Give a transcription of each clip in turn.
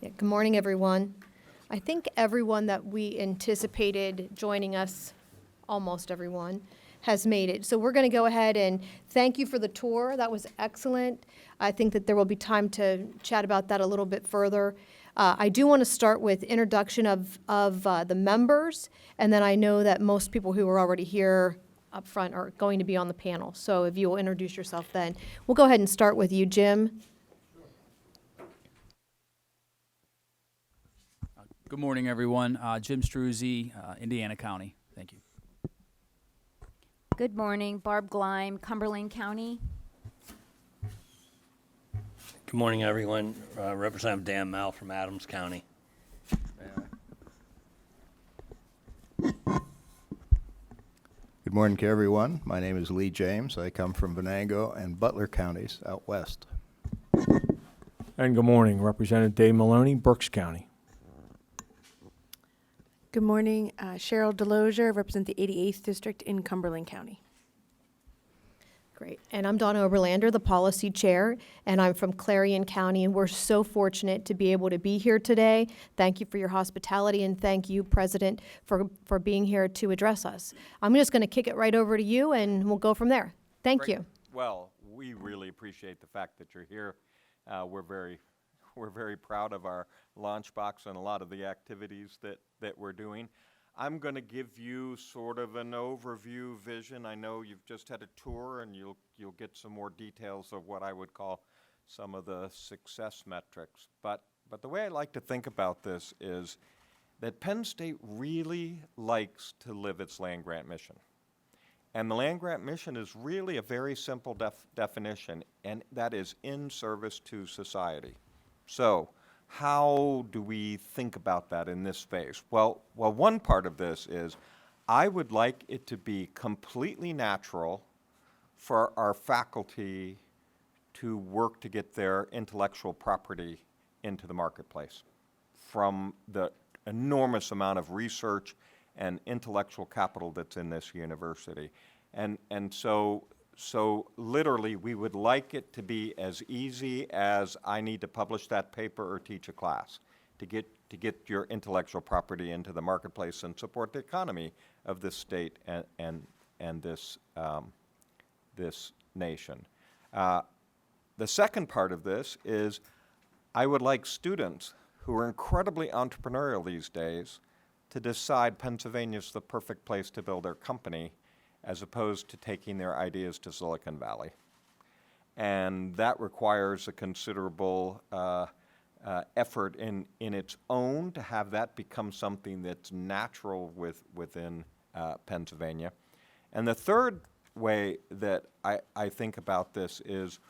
Yeah, good morning, everyone. I think everyone that we anticipated joining us, almost everyone, has made it. So we're going to go ahead and thank you for the tour. That was excellent. I think that there will be time to chat about that a little bit further. I do want to start with introduction of the members, and then I know that most people who are already here up front are going to be on the panel. So if you will introduce yourself then. We'll go ahead and start with you, Jim. Good morning, everyone. Jim Struzzi, Indiana County. Thank you. Good morning, Barb Gleim, Cumberland County. Good morning, everyone. Representative Dan Mel from Adams County. Good morning to everyone. My name is Lee James. I come from Venango and Butler counties out west. And good morning, Representative Dave Maloney, Berks County. Good morning, Cheryl Delozier, represent the 88th District in Cumberland County. Great. And I'm Donna Oberlander, the policy chair, and I'm from Clarion County, and we're so fortunate to be able to be here today. Thank you for your hospitality, and thank you, President, for being here to address us. I'm just going to kick it right over to you, and we'll go from there. Thank you. Well, we really appreciate the fact that you're here. We're very proud of our launch box and a lot of the activities that we're doing. I'm going to give you sort of an overview vision. I know you've just had a tour, and you'll get some more details of what I would call some of the success metrics. But the way I like to think about this is that Penn State really likes to live its land grant mission. And the land grant mission is really a very simple definition, and that is in service to society. So how do we think about that in this space? Well, one part of this is I would like it to be completely natural for our faculty to work to get their intellectual property into the marketplace from the enormous amount of research and intellectual capital that's in this university. And so literally, we would like it to be as easy as I need to publish that paper or teach a class to get your intellectual property into the marketplace and support the economy of this state and this nation. The second part of this is I would like students who are incredibly entrepreneurial these days to decide Pennsylvania's the perfect place to build their company, as opposed to taking their ideas to Silicon Valley. And that requires a considerable effort in its own to have that become something that's natural within Pennsylvania. And the third way that I think about this is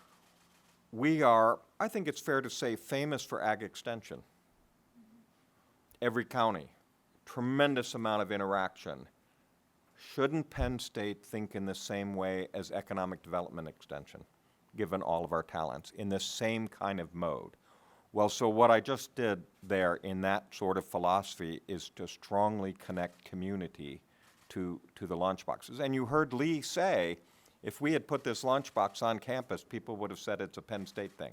we are, I think it's fair to say, famous for ag extension. Every county, tremendous amount of interaction. Shouldn't Penn State think in the same way as economic development extension, given all of our talents, in the same kind of mode? Well, so what I just did there in that sort of philosophy is to strongly connect community to the lunchboxes. And you heard Lee say, if we had put this lunchbox on campus, people would have said it's a Penn State thing.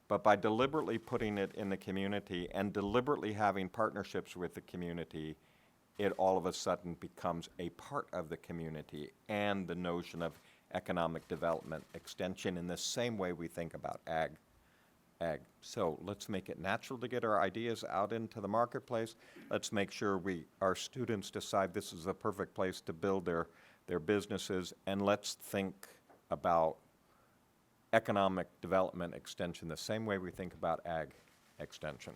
But by deliberately putting it in the community and deliberately having partnerships with the community, it all of a sudden becomes a part of the community and the notion of economic development extension in the same way we think about ag. So let's make it natural to get our ideas out into the marketplace. Let's make sure our students decide this is the perfect place to build their businesses, and let's think about economic development extension the same way we think about ag extension.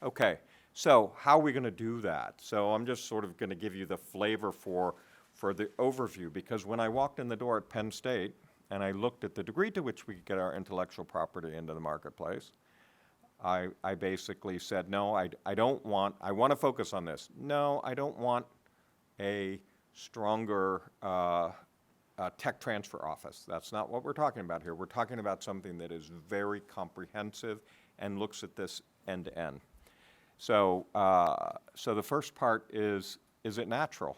Okay. So how are we going to do that? So I'm just sort of going to give you the flavor for the overview, because when I walked in the door at Penn State and I looked at the degree to which we could get our intellectual property into the marketplace, I basically said, no, I want to focus on this. No, I don't want a stronger tech transfer office. That's not what we're talking about here. We're talking about something that is very comprehensive and looks at this end to end. So the first part is it natural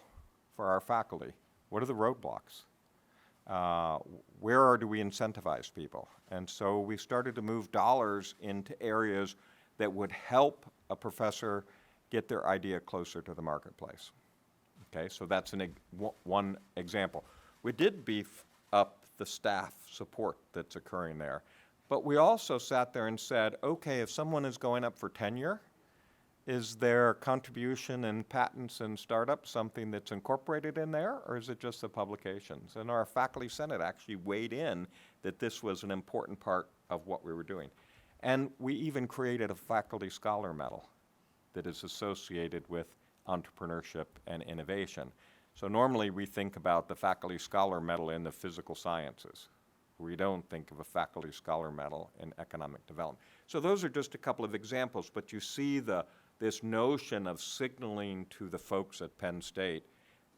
for our faculty? What are the roadblocks? Where do we incentivize people? And so we started to move dollars into areas that would help a professor get their idea closer to the marketplace. Okay, so that's one example. We did beef up the staff support that's occurring there, but we also sat there and said, okay, if someone is going up for tenure, is their contribution in patents and startups something that's incorporated in there, or is it just the publications? And our faculty senate actually weighed in that this was an important part of what we were doing. And we even created a faculty scholar medal that is associated with entrepreneurship and innovation. So normally we think about the faculty scholar medal in the physical sciences. We don't think of a faculty scholar medal in economic development. So those are just a couple of examples, but you see this notion of signaling to the folks at Penn State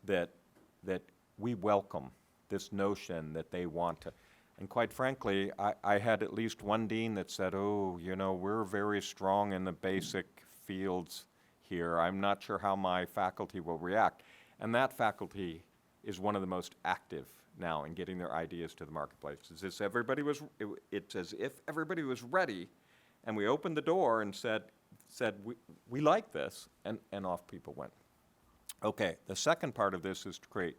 that we welcome this notion that they want to. And quite frankly, I had at least one dean that said, oh, you know, we're very strong in the basic fields here. I'm not sure how my faculty will react. And that faculty is one of the most active now in getting their ideas to the marketplace. It's as if everybody was ready, and we opened the door and said we like this, and off people went. Okay, the second part of this is to create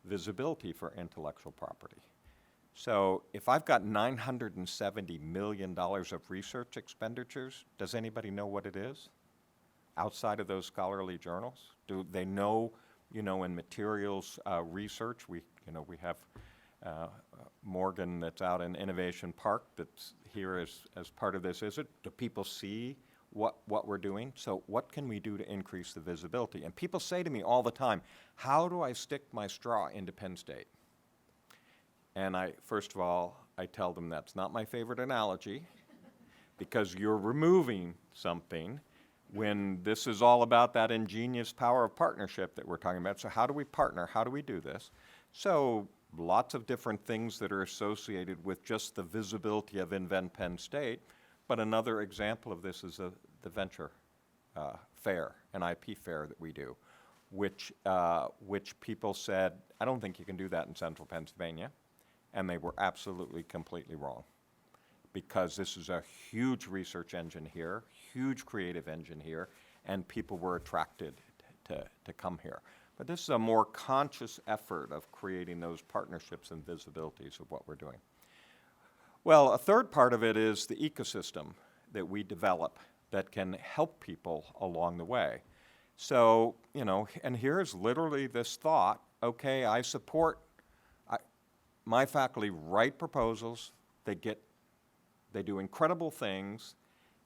visibility for intellectual property. So if I've got $970 million of research expenditures, does anybody know what it is outside of those scholarly journals? Do they know, you know, in materials research, we have Morgan that's out in Innovation Park that's here as part of this. Do people see what we're doing? So what can we do to increase the visibility? And people say to me all the time, how do I stick my straw into Penn State? And first of all, I tell them that's not my favorite analogy, because you're removing something when this is all about that ingenious power of partnership that we're talking about. So how do we partner? How do we do this? So lots of different things that are associated with just the visibility of Invent Penn State. But another example of this is the venture fair, an IP fair that we do, which people said, I don't think you can do that in central Pennsylvania. And they were absolutely, completely wrong, because this is a huge research engine here, huge creative engine here, and people were attracted to come here. But this is a more conscious effort of creating those partnerships and visibilities of what we're doing. Well, a third part of it is the ecosystem that we develop that can help people along the way. So, you know, and here's literally this thought, okay, I support, my faculty write proposals, they do incredible things,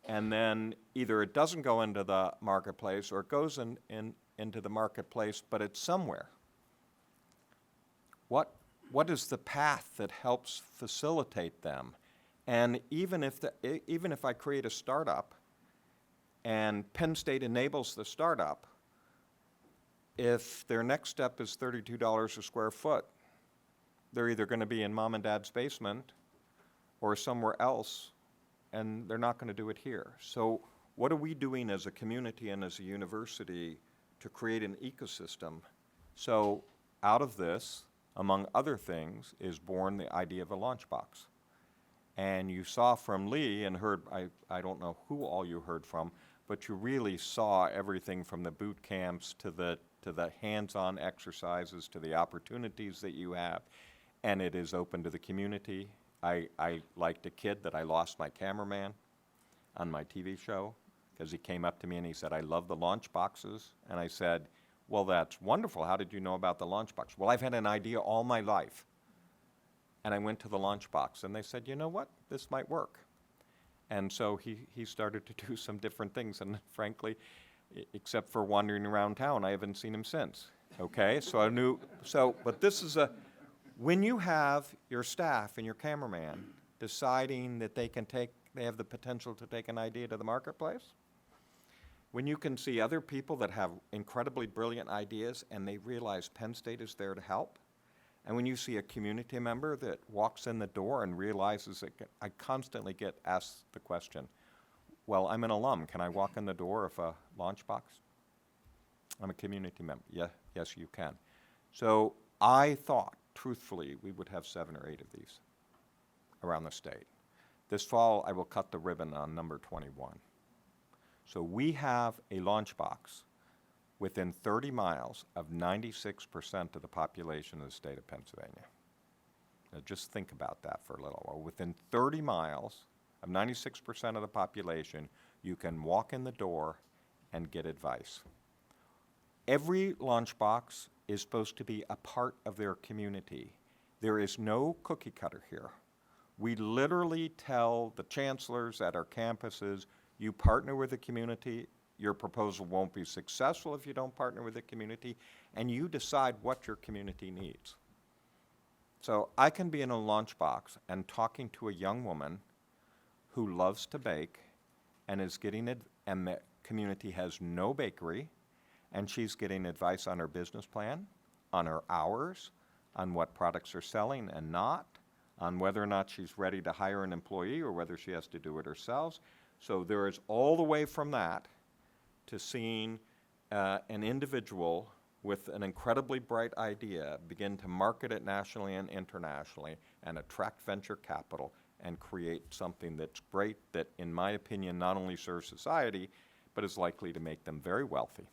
and then either it doesn't go into the marketplace or it goes into the marketplace, but it's somewhere. What is the path that helps facilitate them? And even if I create a startup and Penn State enables the startup, if their next step is $32 a square foot, they're either going to be in mom and dad's basement or somewhere else, and they're not going to do it here. So what are we doing as a community and as a university to create an ecosystem? So out of this, among other things, is born the idea of a launch box. And you saw from Lee and heard, I don't know who all you heard from, but you really saw everything from the boot camps to the hands-on exercises to the opportunities that you have. And it is open to the community. I liked a kid that I lost my cameraman on my TV show because he came up to me and he said, I love the launch boxes. And I said, well, that's wonderful. How did you know about the launch box? Well, I've had an idea all my life. And I went to the launch box and they said, you know what, this might work. And so he started to do some different things. And frankly, except for wandering around town, I haven't seen him since. Okay, so I knew, but this is when you have your staff and your cameraman deciding that they have the potential to take an idea to the marketplace, when you can see other people that have incredibly brilliant ideas and they realize Penn State is there to help, and when you see a community member that walks in the door and realizes that I constantly get asked the question, well, I'm an alum, can I walk in the door of a launch box? I'm a community member. Yeah, yes, you can. So I thought, truthfully, we would have 7 or 8 of these around the state. This fall, I will cut the ribbon on number 21. So we have a launch box within 30 miles of 96% of the population of the state of Pennsylvania. Now just think about that for a little while. Within 30 miles of 96% of the population, you can walk in the door and get advice. Every lunchbox is supposed to be a part of their community. There is no cookie cutter here. We literally tell the chancellors at our campuses, you partner with the community, your proposal won't be successful if you don't partner with the community, and you decide what your community needs. So I can be in a lunchbox and talking to a young woman who loves to bake and is getting it, and the community has no bakery, and she's getting advice on her business plan, on her hours, on what products are selling and not, on whether or not she's ready to hire an employee or whether she has to do it herself. So there is all the way from that to seeing an individual with an incredibly bright idea begin to market it nationally and internationally and attract venture capital and create something that's great that, in my opinion, not only serves society, but is likely to make them very wealthy.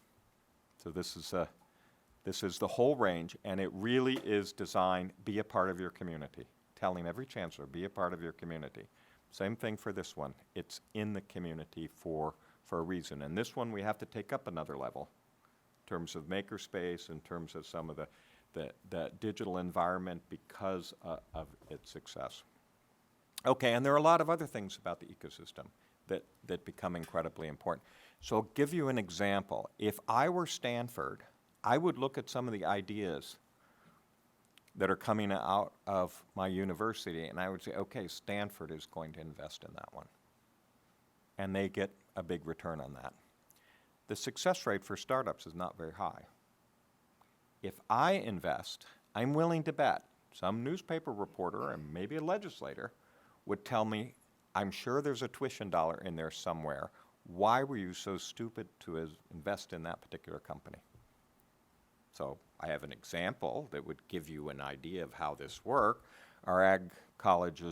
So this is the whole range, and it really is designed, be a part of your community. Telling every chancellor, be a part of your community. Same thing for this one. It's in the community for a reason. And this one we have to take up another level in terms of makerspace, in terms of some of the digital environment because of its success. Okay, and there are a lot of other things about the ecosystem that become incredibly important. So I'll give you an example. If I were Stanford, I would look at some of the ideas that are coming out of my university, and I would say, okay, Stanford is going to invest in that one. And they get a big return on that. The success rate for startups is not very high. If I invest, I'm willing to bet some newspaper reporter and maybe a legislator would tell me, I'm sure there's a tuition dollar in there somewhere. Why were you so stupid to invest in that particular company? So I have an example that would give you an idea of how this works. Our ag college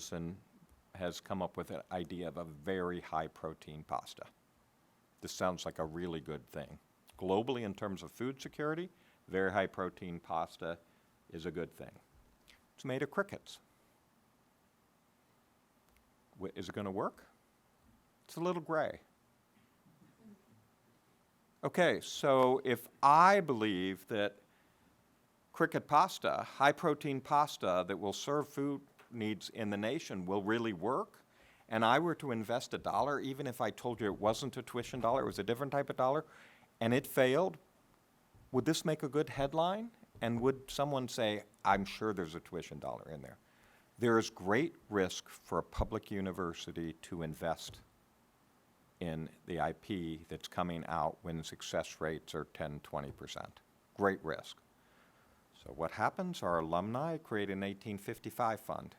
has come up with an idea of a very high protein pasta. This sounds like a really good thing. Globally, in terms of food security, very high protein pasta is a good thing. It's made of crickets. Is it going to work? It's a little gray. Okay, so if I believe that cricket pasta, high protein pasta that will serve food needs in the nation will really work, and I were to invest $1, even if I told you it wasn't a tuition dollar, it was a different type of dollar, and it failed, would this make a good headline? And would someone say, I'm sure there's a tuition dollar in there? There is great risk for a public university to invest in the IP that's coming out when success rates are 10, 20%. Great risk. So what happens? Our alumni create an 1855 fund,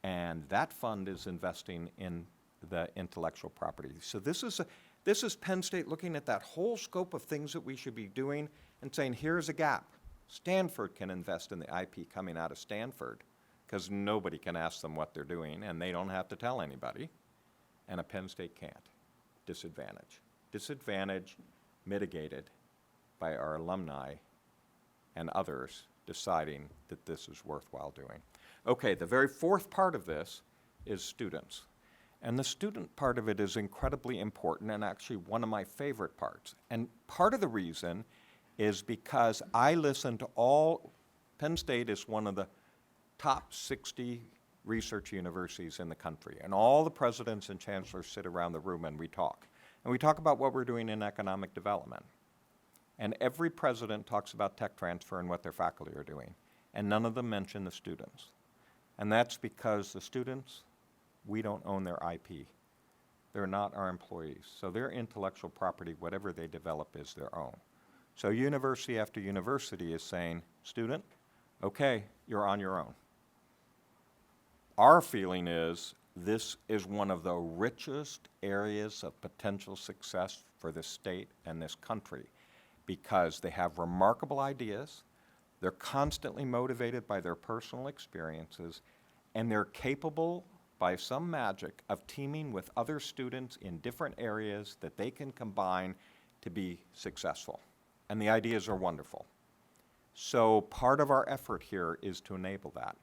and that fund is investing in the intellectual property. So this is Penn State looking at that whole scope of things that we should be doing and saying, here's a gap. Stanford can invest in the IP coming out of Stanford because nobody can ask them what they're doing, and they don't have to tell anybody, and a Penn State can't. Disadvantage. Disadvantage mitigated by our alumni and others deciding that this is worthwhile doing. Okay, the very fourth part of this is students. And the student part of it is incredibly important and actually one of my favorite parts. And part of the reason is because I listen to Penn State is one of the top 60 research universities in the country. And all the presidents and chancellors sit around the room and we talk. And we talk about what we're doing in economic development. And every president talks about tech transfer and what their faculty are doing. And none of them mention the students. And that's because the students, we don't own their IP. They're not our employees. So their intellectual property, whatever they develop, is their own. So university after university is saying, student, okay, you're on your own. Our feeling is this is one of the richest areas of potential success for this state and this country because they have remarkable ideas, they're constantly motivated by their personal experiences, and they're capable by some magic of teaming with other students in different areas that they can combine to be successful. And the ideas are wonderful. So part of our effort here is to enable that.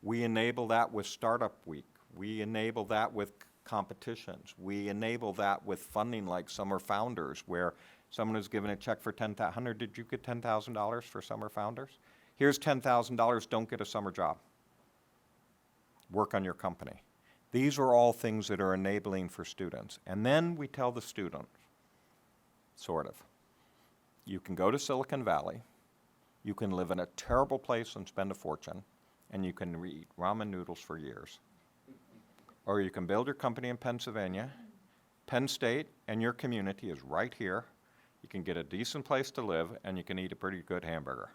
We enable that with Startup Week. We enable that with competitions. We enable that with funding like Summer Founders, where someone is given a check for $10,000. Did you get $10,000 for Summer Founders? Here's $10,000, don't get a summer job. Work on your company. These are all things that are enabling for students. And then we tell the student, sort of, you can go to Silicon Valley, you can live in a terrible place and spend a fortune, and you can eat ramen noodles for years. Or you can build your company in Pennsylvania. Penn State and your community is right here. You can get a decent place to live, and you can eat a pretty good hamburger.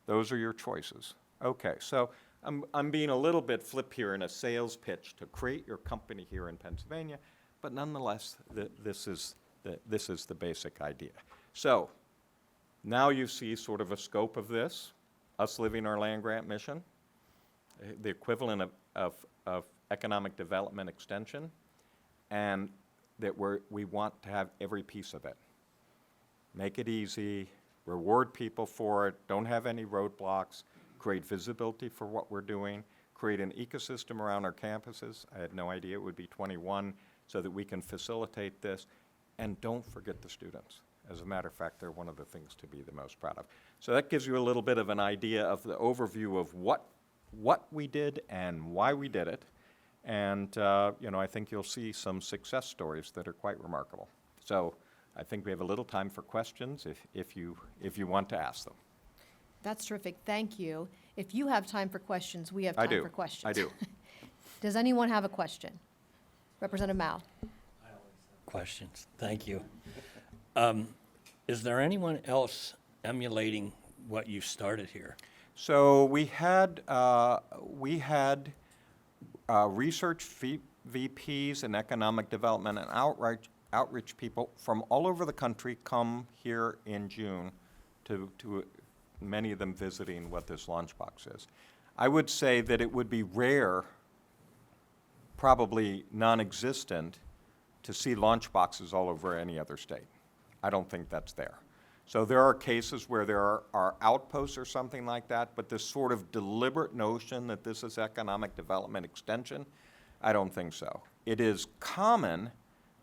Those are your choices. Okay, so I'm being a little bit flip here in a sales pitch to create your company here in Pennsylvania, but nonetheless, this is the basic idea. So now you see sort of a scope of this, us living our land-grant mission, the equivalent of economic development extension, and that we want to have every piece of it. Make it easy, reward people for it, don't have any roadblocks, create visibility for what we're doing, create an ecosystem around our campuses. I had no idea it would be 21, so that we can facilitate this, and don't forget the students. As a matter of fact, they're one of the things to be the most proud of. So that gives you a little bit of an idea of the overview of what we did and why we did it. And I think you'll see some success stories that are quite remarkable. So I think we have a little time for questions if you want to ask them. That's terrific, thank you. If you have time for questions, we have time for questions. I do. Does anyone have a question? Representative Mao. Questions. Thank you. Is there anyone else emulating what you started here? So we had research VPs and economic development and outreach people from all over the country come here in June to many of them visiting what this lunchbox is. I would say that it would be rare, probably non-existent, to see lunchboxes all over any other state. I don't think that's there. So there are cases where there are outposts or something like that, but this sort of deliberate notion that this is economic development extension, I don't think so. It is common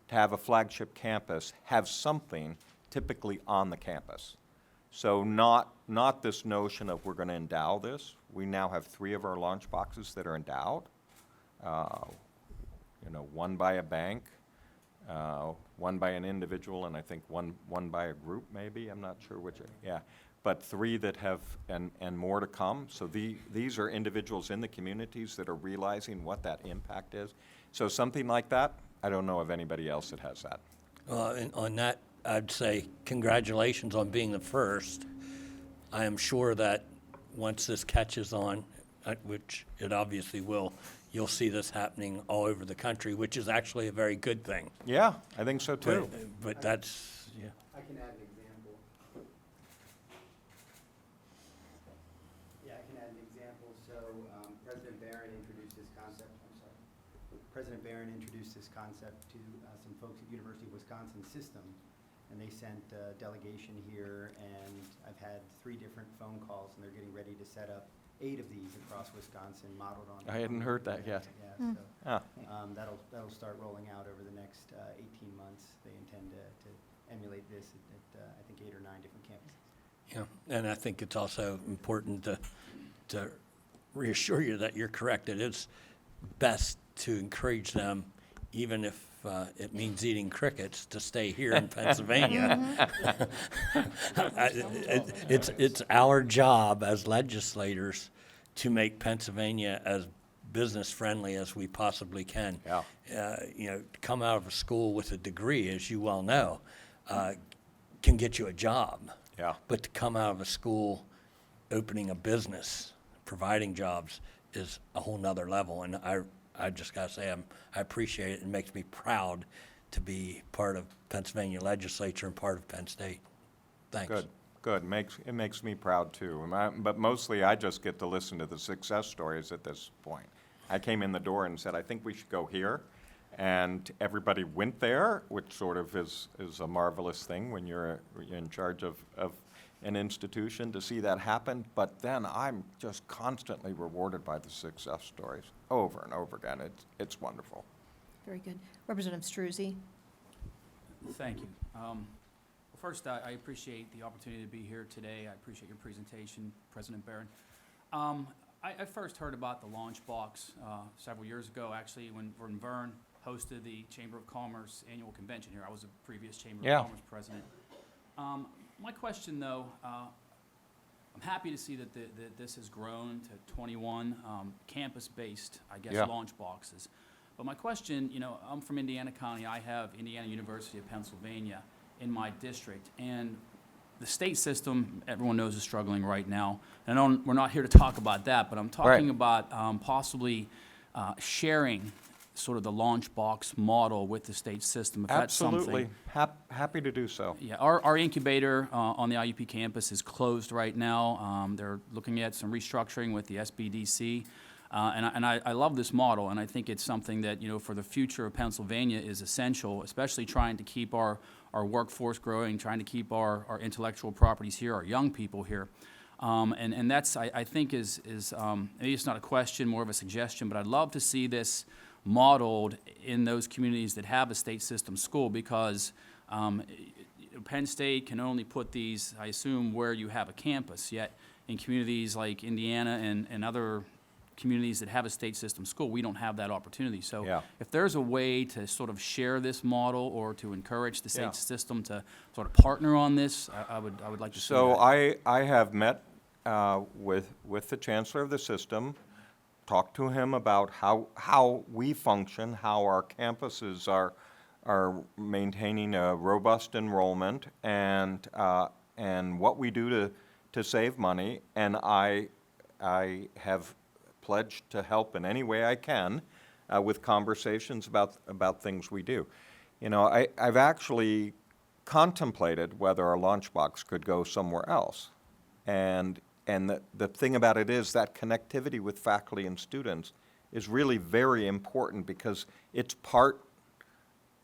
to have a flagship campus have something typically on the campus. So not this notion of we're going to endow this. We now have 3 of our launch boxes that are endowed. One by a bank, one by an individual, and I think one by a group maybe. I'm not sure which. Yeah, but 3 that have and more to come. So these are individuals in the communities that are realizing what that impact is. So something like that, I don't know of anybody else that has that. And on that, I'd say congratulations on being the first. I am sure that once this catches on, which it obviously will, you'll see this happening all over the country, which is actually a very good thing. Yeah, I think so too. But that's, yeah. I can add an example. Yeah, I can add an example. So President Barron introduced this concept. I'm sorry. President Barron introduced this concept to some folks at University of Wisconsin System, and they sent a delegation here. And I've had 3 different phone calls, and they're getting ready to set up 8 of these across Wisconsin, modeled on. I hadn't heard that yet. Yeah, so Ah. that'll start rolling out over the next 18 months. They intend to emulate this at I think 8 or 9 different campuses. Yeah, and I think it's also important to reassure you that you're correct. It is best to encourage them, even if it means eating crickets, to stay here in Pennsylvania. It's our job as legislators to make Pennsylvania as business-friendly as we possibly can. Yeah. Come out of a school with a degree, as you well know, can get you a job. Yeah. But to come out of a school opening a business, providing jobs, is a whole nother level. And I just got to say, I appreciate it. It makes me proud to be part of Pennsylvania legislature and part of Penn State. Thanks. Good. It makes me proud too. But mostly I just get to listen to the success stories at this point. I came in the door and said, I think we should go here. And everybody went there, which sort of is a marvelous thing when you're in charge of an institution to see that happen. But then I'm just constantly rewarded by the success stories over and over again. It's wonderful. Very good. Representative Struzzi. Thank you. Well, first, I appreciate the opportunity to be here today. I appreciate your presentation, President Barron. I first heard about the launch box several years ago, actually, when Vern hosted the Chamber of Commerce annual convention here. I was a previous Chamber Yeah. of Commerce president. My question, though, I'm happy to see that this has grown to 21 campus-based, I guess, Yeah. launch boxes. But my question, I'm from Indiana County. I have Indiana University of Pennsylvania in my district, and the state system, everyone knows, is struggling right now. And we're not here to talk about that, but I'm talking about possibly sharing sort of the launch box model with the state system, if that's something. Absolutely. Happy to do so. Yeah, our incubator on the IUP campus is closed right now. They're looking at some restructuring with the SBDC. And I love this model, and I think it's something that, for the future of Pennsylvania is essential, especially trying to keep our workforce growing, trying to keep our intellectual properties here, our young people here. And that's, I think, is maybe it's not a question, more of a suggestion, but I'd love to see this modeled in those communities that have a state system school, because Penn State can only put these, I assume, where you have a campus, yet in communities like Indiana and other communities that have a state system school, we don't have that opportunity. So Yeah. if there's a way to sort of share this model or to encourage the state Yeah. system to sort of partner on this, I would like to see So that. I have met with the chancellor of the system, talked to him about how we function, how our campuses are maintaining a robust enrollment, and what we do to save money. And I have pledged to help in any way I can with conversations about things we do. I've actually contemplated whether our lunchbox could go somewhere else. And the thing about it is that connectivity with faculty and students is really very important, because it's part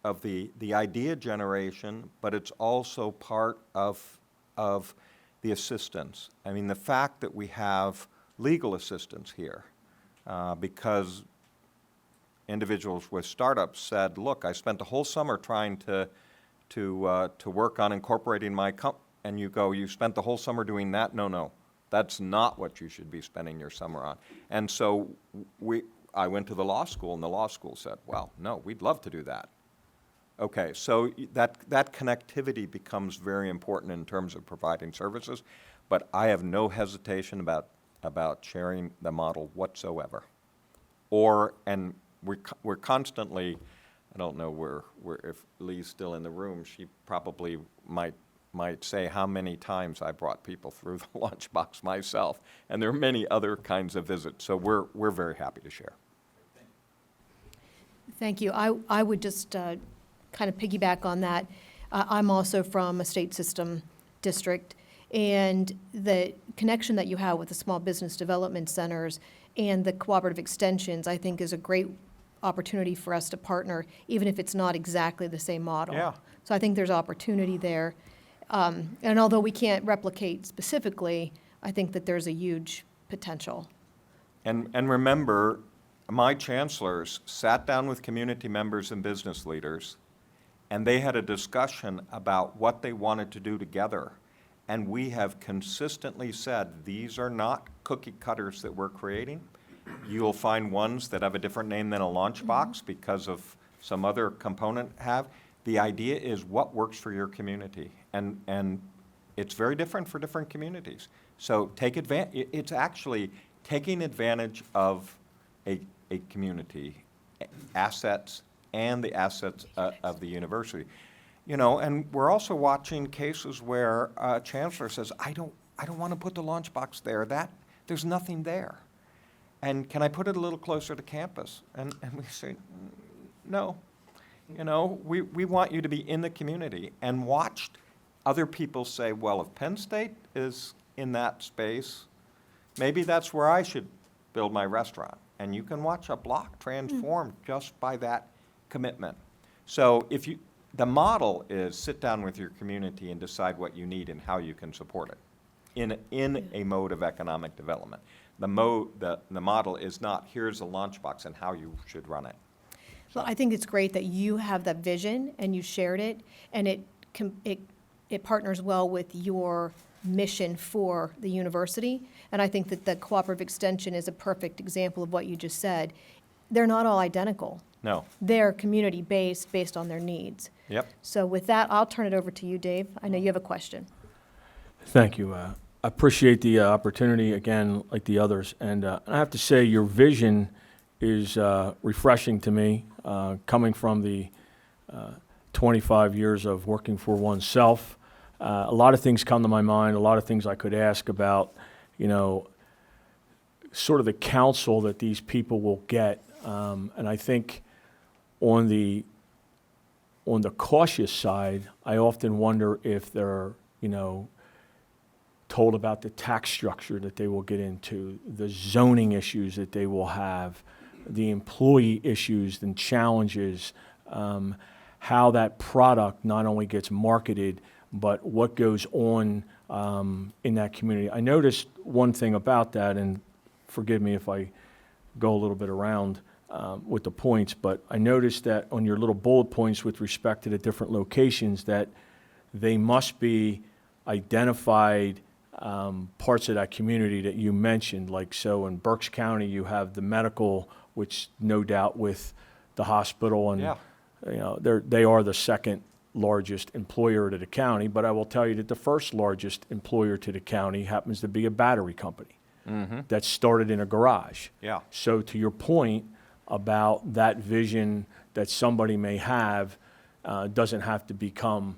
of the idea generation, but it's also part of the assistance. I mean, the fact that we have legal assistance here, because individuals with startups said, look, I spent the whole summer trying to work on incorporating my and you spent the whole summer doing that? No, that's not what you should be spending your summer on. And so I went to the law school, and the law school said, well, no, we'd love to do that. Okay, so that connectivity becomes very important in terms of providing services, but I have no hesitation about sharing the model whatsoever. And we're constantly, I don't know if Lee's still in the room, she probably might say how many times I brought people through the lunchbox myself, and there are many other kinds of visits, so we're very happy to share. Thank you. I would just kind of piggyback on that. I'm also from a state system district, and the connection that you have with the small business development centers and the cooperative extensions, I think, is a great opportunity for us to partner, even if it's not exactly the same model. Yeah. So I think there's opportunity there. And although we can't replicate specifically, I think that there's a huge potential. And remember, my chancellors sat down with community members and business leaders, and they had a discussion about what they wanted to do together. And we have consistently said, these are not cookie cutters that we're creating. You'll find ones that have a different name than a launch box because of some other component have. The idea is what works for your community. And it's very different for different communities. So it's actually taking advantage of a community, assets, and the assets of the university. And we're also watching cases where a chancellor says, I don't want to put the launch box there. There's nothing there. And can I put it a little closer to campus? And we say, no. We want you to be in the community, and watched other people say, well, if Penn State is in that space, maybe that's where I should build my restaurant. and you can watch a block transform just by that commitment. So the model is sit down with your community and decide what you need and how you can support it in a mode of economic development. The model is not, here's a lunchbox and how you should run it. Well, I think it's great that you have that vision and you shared it, and it partners well with your mission for the university. And I think that the cooperative extension is a perfect example of what you just said. They're not all identical. No. They're community-based, based on their needs. Yep. So with that, I'll turn it over to you, Dave. I know you have a question. Thank you. I appreciate the opportunity again, like the others. And I have to say, your vision is refreshing to me, coming from the 25 years of working for oneself. A lot of things come to my mind, a lot of things I could ask about, sort of the counsel that these people will get. And I think on the cautious side, I often wonder if they're, told about the tax structure that they will get into, the zoning issues that they will have, the employee issues and challenges, how that product not only gets marketed, but what goes on in that community. I noticed one thing about that, and forgive me if I go a little bit around with the points, but I noticed that on your little bullet points with respect to the different locations, that they must be identified parts of that community that you mentioned. Like, so in Berks County, you have the medical, which no doubt with the hospital, and they are the second largest employer to the county, but I will tell you that the first largest employer to the county happens to be a battery company that started in a garage. Yeah. So to your point about that vision that somebody may have, doesn't have to become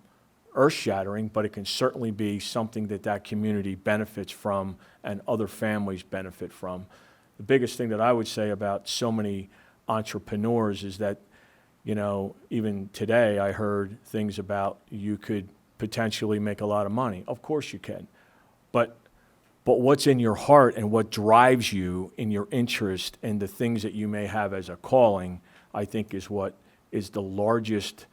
earth-shattering, but it can certainly be something that that community benefits from and other families benefit from. The biggest thing that I would say about so many entrepreneurs is that, even today I heard things about you could potentially make a lot of money. Of course you can. But what's in your heart and what drives you in your interest and the things that you may have as a calling, I think is what is the largest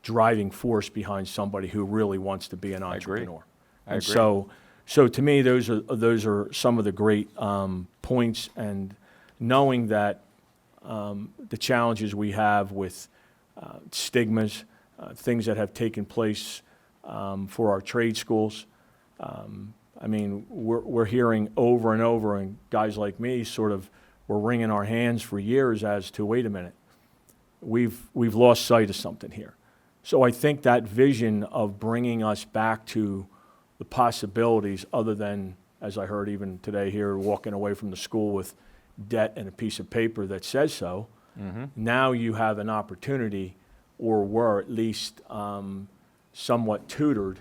driving force behind somebody who really wants to be an entrepreneur. I And agree. so to me, those are some of the great points, and knowing that the challenges we have with stigmas, things that have taken place for our trade schools. We're hearing over and over, and guys like me sort of were wringing our hands for years as to, wait a minute, we've lost sight of something here. So I think that vision of bringing us back to the possibilities, other than, as I heard even today here, walking away from the school with debt and a piece of paper that says so, now you have an opportunity, or were at least somewhat tutored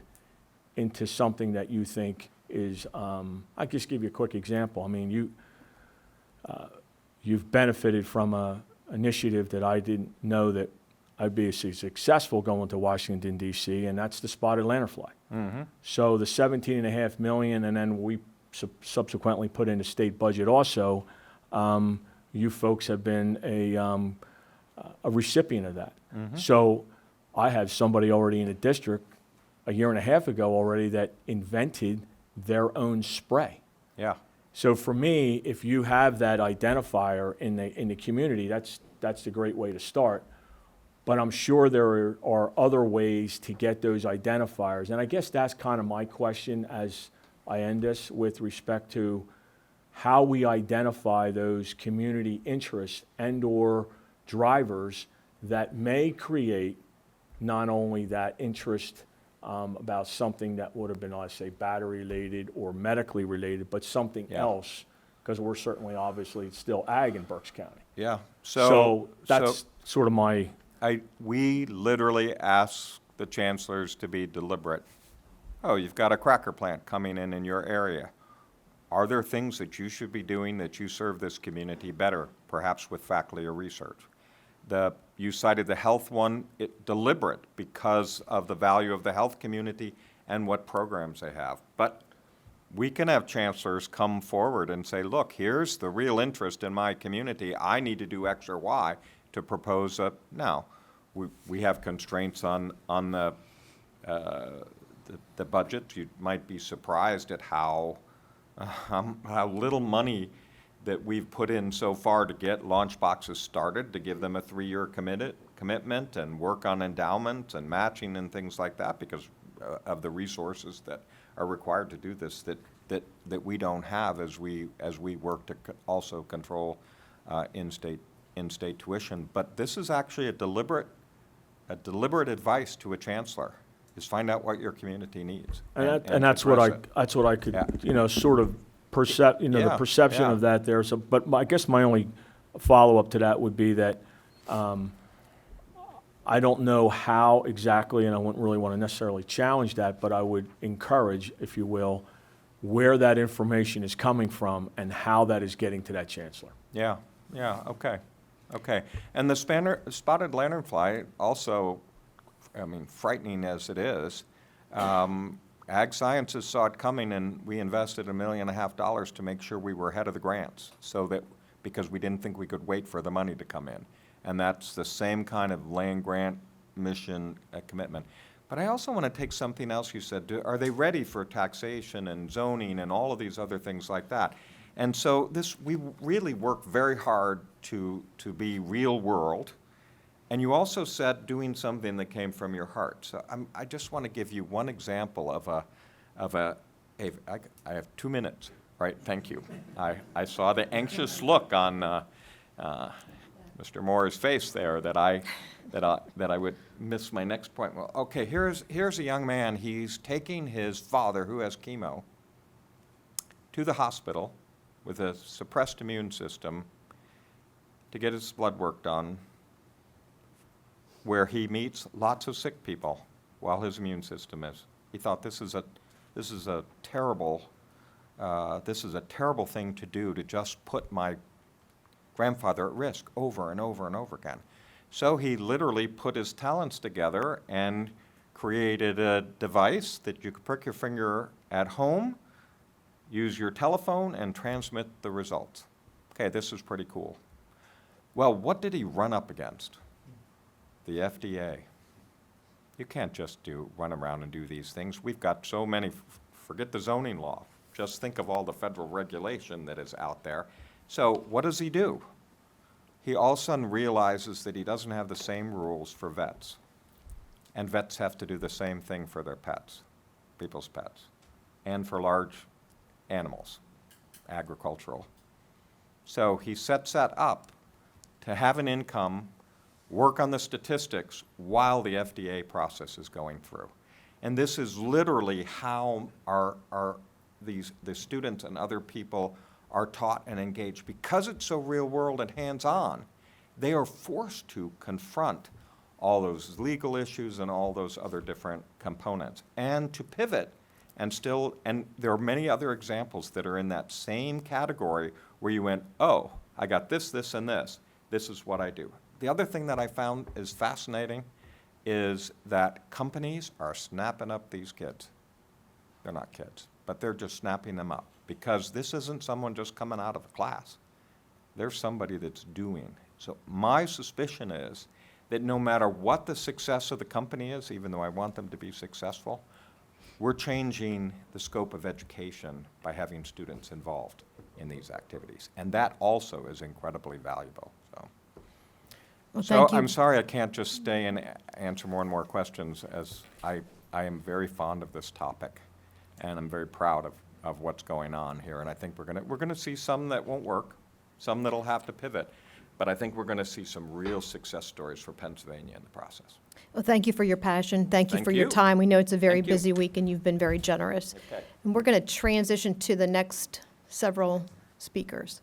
into something that you think is, I'll just give you a quick example. You've benefited from an initiative that I didn't know that I'd be successful going to Washington, D.C., and that's the spotted lanternfly. So the $17.5 million, and then we subsequently put in the state budget also, you folks have been a recipient of that. So I have somebody already in the district a year and a half ago already that invented their own spray. Yeah. So for me, if you have that identifier in the community, that's the great way to start. But I'm sure there are other ways to get those identifiers. And I guess that's kind of my question as I end this, with respect to how we identify those community interests and/or drivers that may create not only that interest about something that would have been, let's say, battery-related or medically related, but something else, because we're certainly obviously still ag in Berks County. Yeah. So that's sort of my... We literally ask the chancellors to be deliberate. Oh, you've got a cracker plant coming in your area. Are there things that you should be doing that you serve this community better, perhaps with faculty or research? You cited the health one, deliberate because of the value of the health community and what programs they have. But we can have chancellors come forward and say, look, here's the real interest in my community. I need to do X or Y to propose a, now, we have constraints on the budget. You might be surprised at how little money that we've put in so far to get launch boxes started, to give them a 3-year commitment and work on endowment and matching and things like that because of the resources that are required to do this that we don't have as we work to also control in-state tuition. But this is actually a deliberate advice to a chancellor, is find out what your community needs. And that's what I could, Yeah. sort of the Yeah, perception yeah. of that there. So, but I guess my only follow-up to that would be that I don't know how exactly, and I wouldn't really want to necessarily challenge that, but I would encourage, if you will, where that information is coming from and how that is getting to that chancellor. Yeah, okay. And the spotted lanternfly also, I mean, frightening as it is, Ag Sciences saw it coming, and we invested $1.5 million to make sure we were ahead of the grants, because we didn't think we could wait for the money to come in. And that's the same kind of land grant mission commitment. But I also want to take something else you said. Are they ready for taxation and zoning and all of these other things like that? And so we really work very hard to be real world. And you also said doing something that came from your heart. So I just want to give you one example I have 2 minutes, right? Thank you. I saw the anxious look on Mr. Moore's face there that I would miss my next point. Well, okay, here's a young man. He's taking his father, who has chemo, to the hospital with a suppressed immune system to get his blood work done, where he meets lots of sick people while his immune system is. He thought this is a terrible thing to do, to just put my grandfather at risk over and over and over again. So he literally put his talents together and created a device that you could prick your finger at home, use your telephone, and transmit the results. Okay, this is pretty cool. Well, what did he run up against? The FDA. You can't just run around and do these things. We've got so many, forget the zoning law. Just think of all the federal regulation that is out there. So what does he do? He all of a sudden realizes that he doesn't have the same rules for vets. And vets have to do the same thing for their pets, people's pets, and for large animals, agricultural. So he sets that up to have an income, work on the statistics while the FDA process is going through. And this is literally how the students and other people are taught and engaged. Because it's so real world and hands-on, they are forced to confront all those legal issues and all those other different components, and to pivot. And there are many other examples that are in that same category where you went, oh, I got this, this, and this. This is what I do. The other thing that I found is fascinating is that companies are snapping up these kids. They're not kids, but they're just snapping them up, because this isn't someone just coming out of a class. There's somebody that's doing. So my suspicion is that no matter what the success of the company is, even though I want them to be successful, we're changing the scope of education by having students involved in these activities. And that also is incredibly valuable. Well, So thank you. I'm sorry I can't just stay and answer more and more questions, as I am very fond of this topic, and I'm very proud of what's going on here. And I think we're gonna see some that won't work, some that'll have to pivot, but I think we're gonna see some real success stories for Pennsylvania in the process. Well, thank you for your passion. Thank you Thank for your you. time. We know it's a very Thank you. busy week, and you've been very generous. Okay. And we're going to transition to the next several speakers.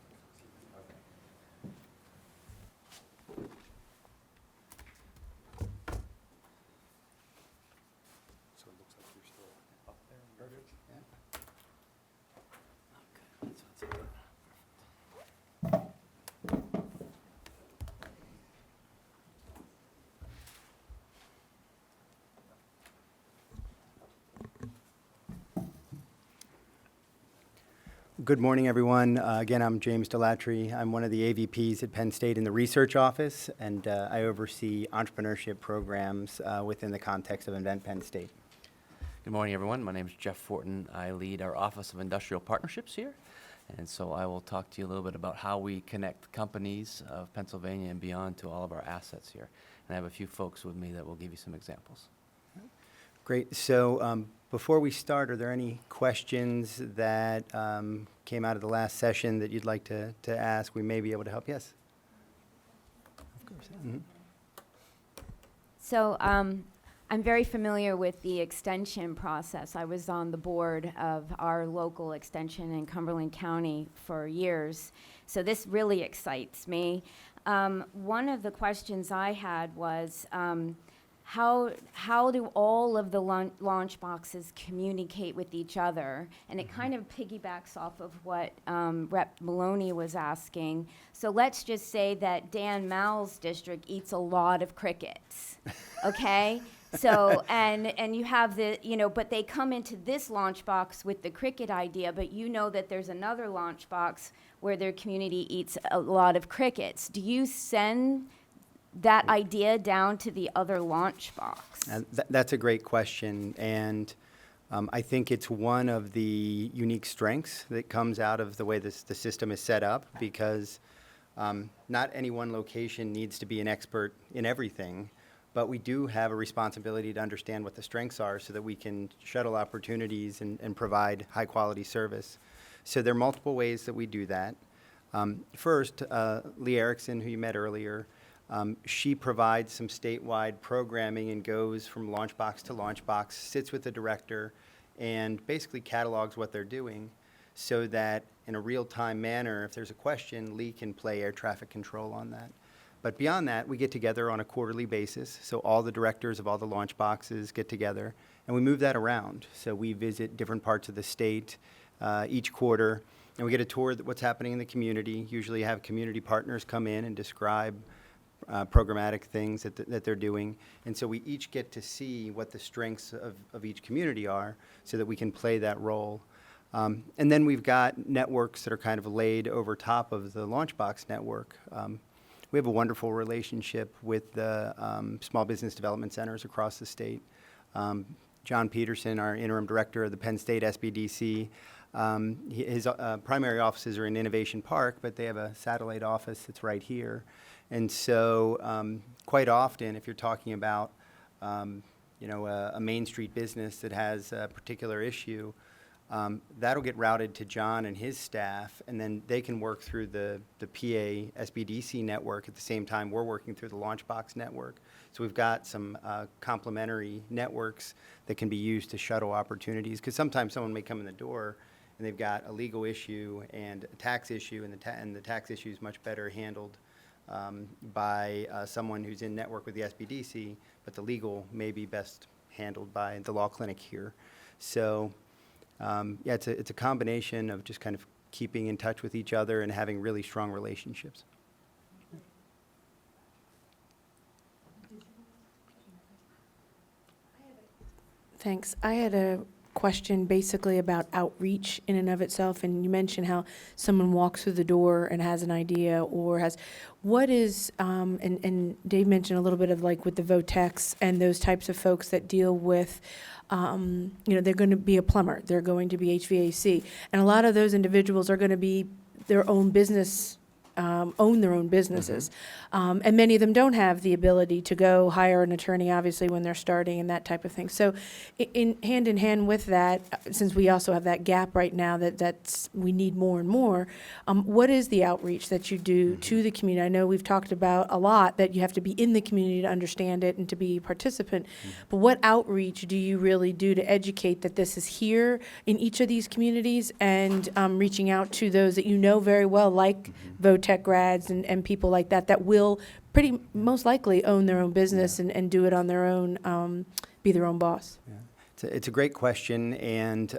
Good morning, everyone. Again, I'm James Dell'utri. I'm one of the AVPs at Penn State in the research office, and I oversee entrepreneurship programs within the context of Invent Penn State. Good morning, everyone. My name is Jeff Fortin. I lead our Office of Industrial Partnerships here. And so I will talk to you a little bit about how we connect companies of Pennsylvania and beyond to all of our assets here. And I have a few folks with me that will give you some examples. Great. So before we start, are there any questions that came out of the last session that you'd like to ask? We may be able to help. Yes? Of course. Mm-hmm. So I'm very familiar with the extension process. I was on the board of our local extension in Cumberland County for years. So this really excites me. One of the questions I had was, how do all of the launch boxes communicate with each other? And it kind of piggybacks off of what Rep. Maloney was asking. So let's just say that Dan Mal's district eats a lot of crickets, okay? So, and you have but they come into this launch box with the cricket idea, but you know that there's another launch box where their community eats a lot of crickets. Do you send that idea down to the other launch box? That's a great question, and I think it's one of the unique strengths that comes out of the way the system is set up, because not any one location needs to be an expert in everything, but we do have a responsibility to understand what the strengths are so that we can shuttle opportunities and provide high-quality service. So there are multiple ways that we do that. First, Lee Erickson, who you met earlier, she provides some statewide programming and goes from launch box to launch box, sits with the director, and basically catalogs what they're doing so that in a real-time manner, if there's a question, Lee can play air traffic control on that. But beyond that, we get together on a quarterly basis, so all the directors of all the launch boxes get together, and we move that around. So we visit different parts of the state each quarter, and we get a tour of what's happening in the community. Usually have community partners come in and describe programmatic things that they're doing. And so we each get to see what the strengths of each community are so that we can play that role. And then we've got networks that are kind of laid over top of the Launchbox network. We have a wonderful relationship with the small business development centers across the state. John Peterson, our interim director of the Penn State SBDC, his primary offices are in Innovation Park, but they have a satellite office that's right here. And so quite often, if you're talking about a Main Street business that has a particular issue, that'll get routed to John and his staff, and then they can work through the PA SBDC network at the same time we're working through the Launchbox network. So we've got some complementary networks that can be used to shuttle opportunities, because sometimes someone may come in the door and they've got a legal issue and a tax issue, and the tax issue is much better handled by someone who's in network with the SBDC, but the legal may be best handled by the law clinic here. So yeah, it's a combination of just kind of keeping in touch with each other and having really strong relationships. Thanks. I had a question basically about outreach in and of itself, and you mentioned how someone walks through the door and has an idea or has, what is, and Dave mentioned a little bit of like with the VOTEX and those types of folks that deal with, they're going to be a plumber, they're going to be HVAC, and a lot of those individuals are going to be their own business, own their own businesses. And many of them don't have the ability to go hire an attorney, obviously, when they're starting and that type of thing. So in hand with that, since we also have that gap right now that's we need more and more, what is the outreach that you do to the community? I know we've talked about a lot that you have to be in the community to understand it and to be a participant, but what outreach do you really do to educate that this is here in each of these communities, and reaching out to those that you know very well, like VOTEC grads and people like that will pretty most likely own their own business and do it on their own, be their own boss? Yeah. It's a great question, and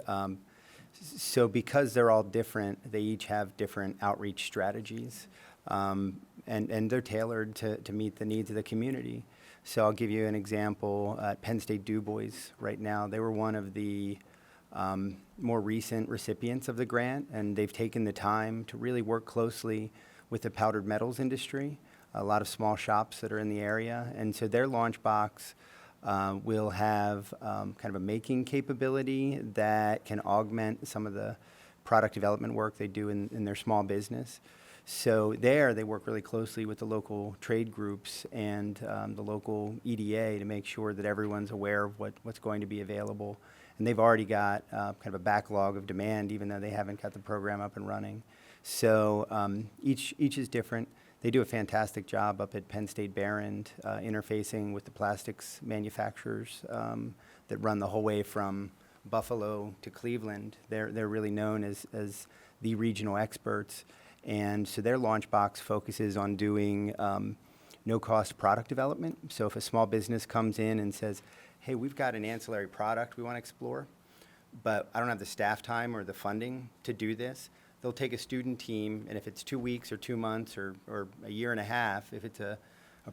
so because they're all different, they each have different outreach strategies, and they're tailored to meet the needs of the community. So I'll give you an example. At Penn State Du Bois right now, they were one of the more recent recipients of the grant, and they've taken the time to really work closely with the powdered metals industry, a lot of small shops that are in the area. And so their launch box will have kind of a making capability that can augment some of the product development work they do in their small business. So there, they work really closely with the local trade groups and the local EDA to make sure that everyone's aware of what's going to be available. And they've already got kind of a backlog of demand, even though they haven't got the program up and running. So each is different. They do a fantastic job up at Penn State Behrend, interfacing with the plastics manufacturers that run the whole way from Buffalo to Cleveland. They're really known as the regional experts. And so their launch box focuses on doing no-cost product development. So if a small business comes in and says, hey, we've got an ancillary product we want to explore, but I don't have the staff time or the funding to do this, they'll take a student team, and if it's 2 weeks or 2 months or a year and a half, if it's a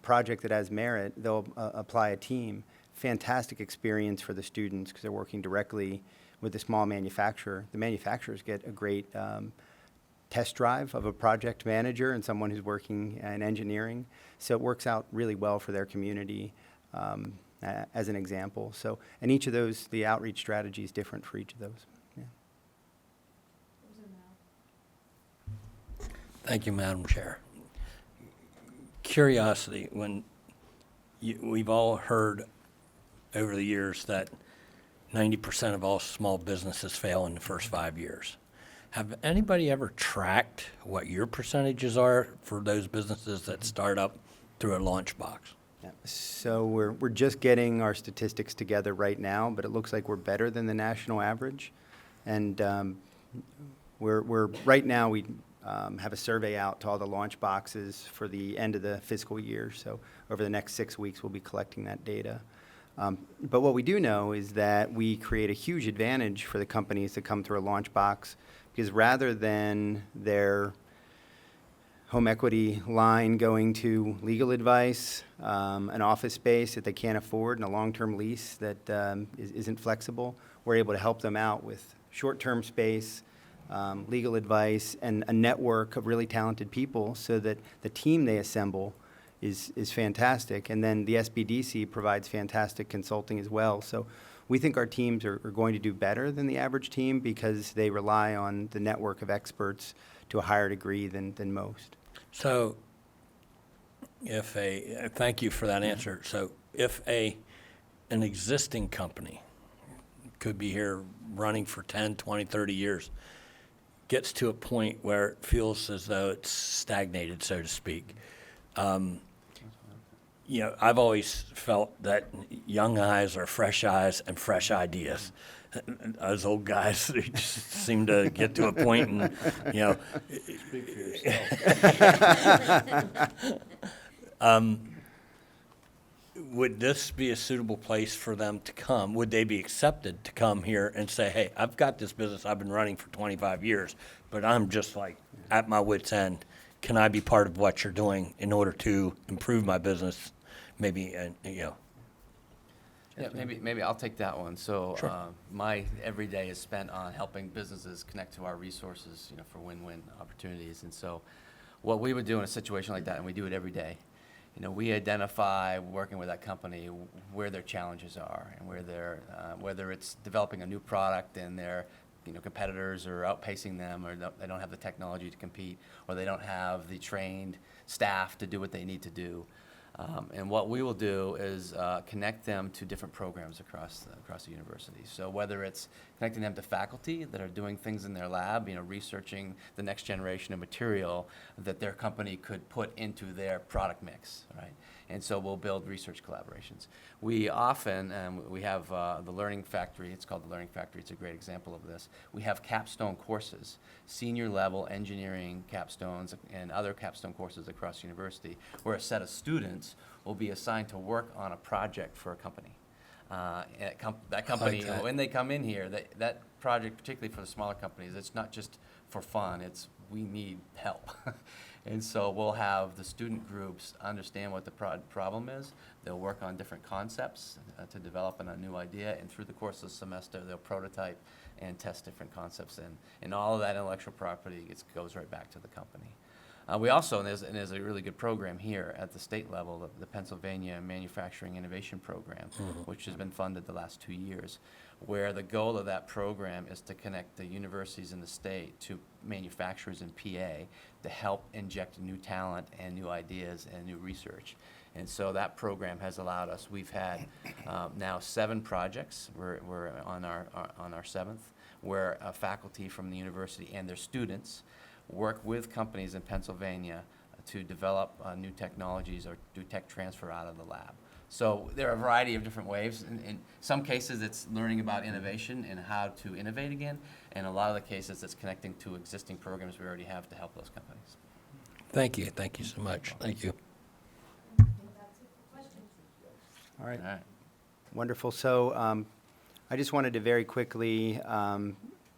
project that has merit, they'll apply a team. Fantastic experience for the students because they're working directly with the small manufacturer. The manufacturers get a great test drive of a project manager and someone who's working in engineering. So it works out really well for their community as an example. So, and each of those, the outreach strategy is different for each of those. Yeah. Thank you, Madam Chair. Curiosity, we've all heard over the years that 90% of all small businesses fail in the first 5 years. Have anybody ever tracked what your percentages are for those businesses that start up through a launch box? Yeah. So we're just getting our statistics together right now, but it looks like we're better than the national average. And we're right now we have a survey out to all the launch boxes for the end of the fiscal year. So over the next 6 weeks, we'll be collecting that data. But what we do know is that we create a huge advantage for the companies that come through a launch box, because rather than their home equity line going to legal advice, an office space that they can't afford, and a long-term lease that isn't flexible, we're able to help them out with short-term space, legal advice, and a network of really talented people so that the team they assemble is fantastic. And then the SBDC provides fantastic consulting as well. So we think our teams are going to do better than the average team because they rely on the network of experts to a higher degree than most. So thank you for that answer. So if an existing company could be here running for 10, 20, 30 years, gets to a point where it feels as though it's stagnated, so to speak. I've always felt that young eyes are fresh eyes and fresh ideas. Those old guys they just seem to get to a point and, Speak for yourself. Would this be a suitable place for them to come? Would they be accepted to come here and say, hey, I've got this business I've been running for 25 years, but I'm just like at my wit's end. Can I be part of what you're doing in order to improve my business? Maybe, Yeah, maybe I'll take that one. So Sure. My every day is spent on helping businesses connect to our resources, for win-win opportunities. And so what we would do in a situation like that, and we do it every day, we identify, working with that company, where their challenges are and where they're, whether it's developing a new product and their competitors are outpacing them, or they don't have the technology to compete, or they don't have the trained staff to do what they need to do. And what we will do is connect them to different programs across the university. So whether it's connecting them to faculty that are doing things in their lab, researching the next generation of material that their company could put into their product mix, right? And so we'll build research collaborations. We often, we have the Learning Factory, it's called the Learning Factory, it's a great example of this. We have capstone courses, senior level engineering capstones and other capstone courses across the university, where a set of students will be assigned to work on a project for a company. That company, that. when they come in here, that project, particularly for the smaller companies, it's not just for fun, it's we need help. And so we'll have the student groups understand what the problem is. They'll work on different concepts to develop a new idea, and through the course of the semester, they'll prototype and test different concepts, and all of that intellectual property goes right back to the company. We also, and there's a really good program here at the state level, the Pennsylvania Manufacturing Innovation Program, which has been funded the last 2 years, where the goal of that program is to connect the universities in the state to manufacturers in PA to help inject new talent and new ideas and new research. And so that program has allowed us, we've had now 7 projects, we're on our 7th, where faculty from the university and their students work with companies in Pennsylvania to develop new technologies or do tech transfer out of the lab. So there are a variety of different ways. In some cases, it's learning about innovation and how to innovate again. And a lot of the cases, it's connecting to existing programs we already have to help those companies. Thank you. Thank you so much. Thank you. All right. All right. Wonderful. So I just wanted to very quickly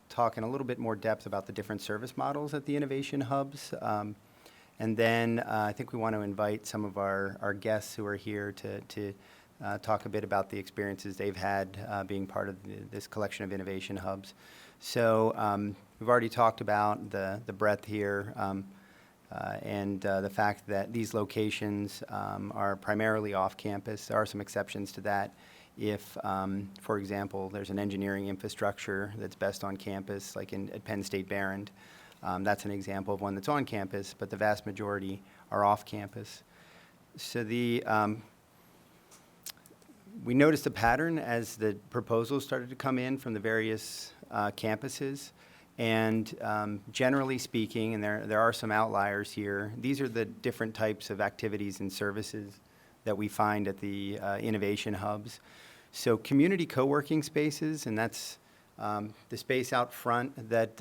talk in a little bit more depth about the different service models at the innovation hubs. And then I think we want to invite some of our guests who are here to talk a bit about the experiences they've had being part of this collection of innovation hubs. So we've already talked about the breadth here and the fact that these locations are primarily off campus. There are some exceptions to that. If, for example, there's an engineering infrastructure that's best on campus, like at Penn State Barron, that's an example of one that's on campus, but the vast majority are off campus. So we noticed a pattern as the proposals started to come in from the various campuses. And generally speaking, and there are some outliers here, these are the different types of activities and services that we find at the innovation hubs. So community co-working spaces, and that's the space out front that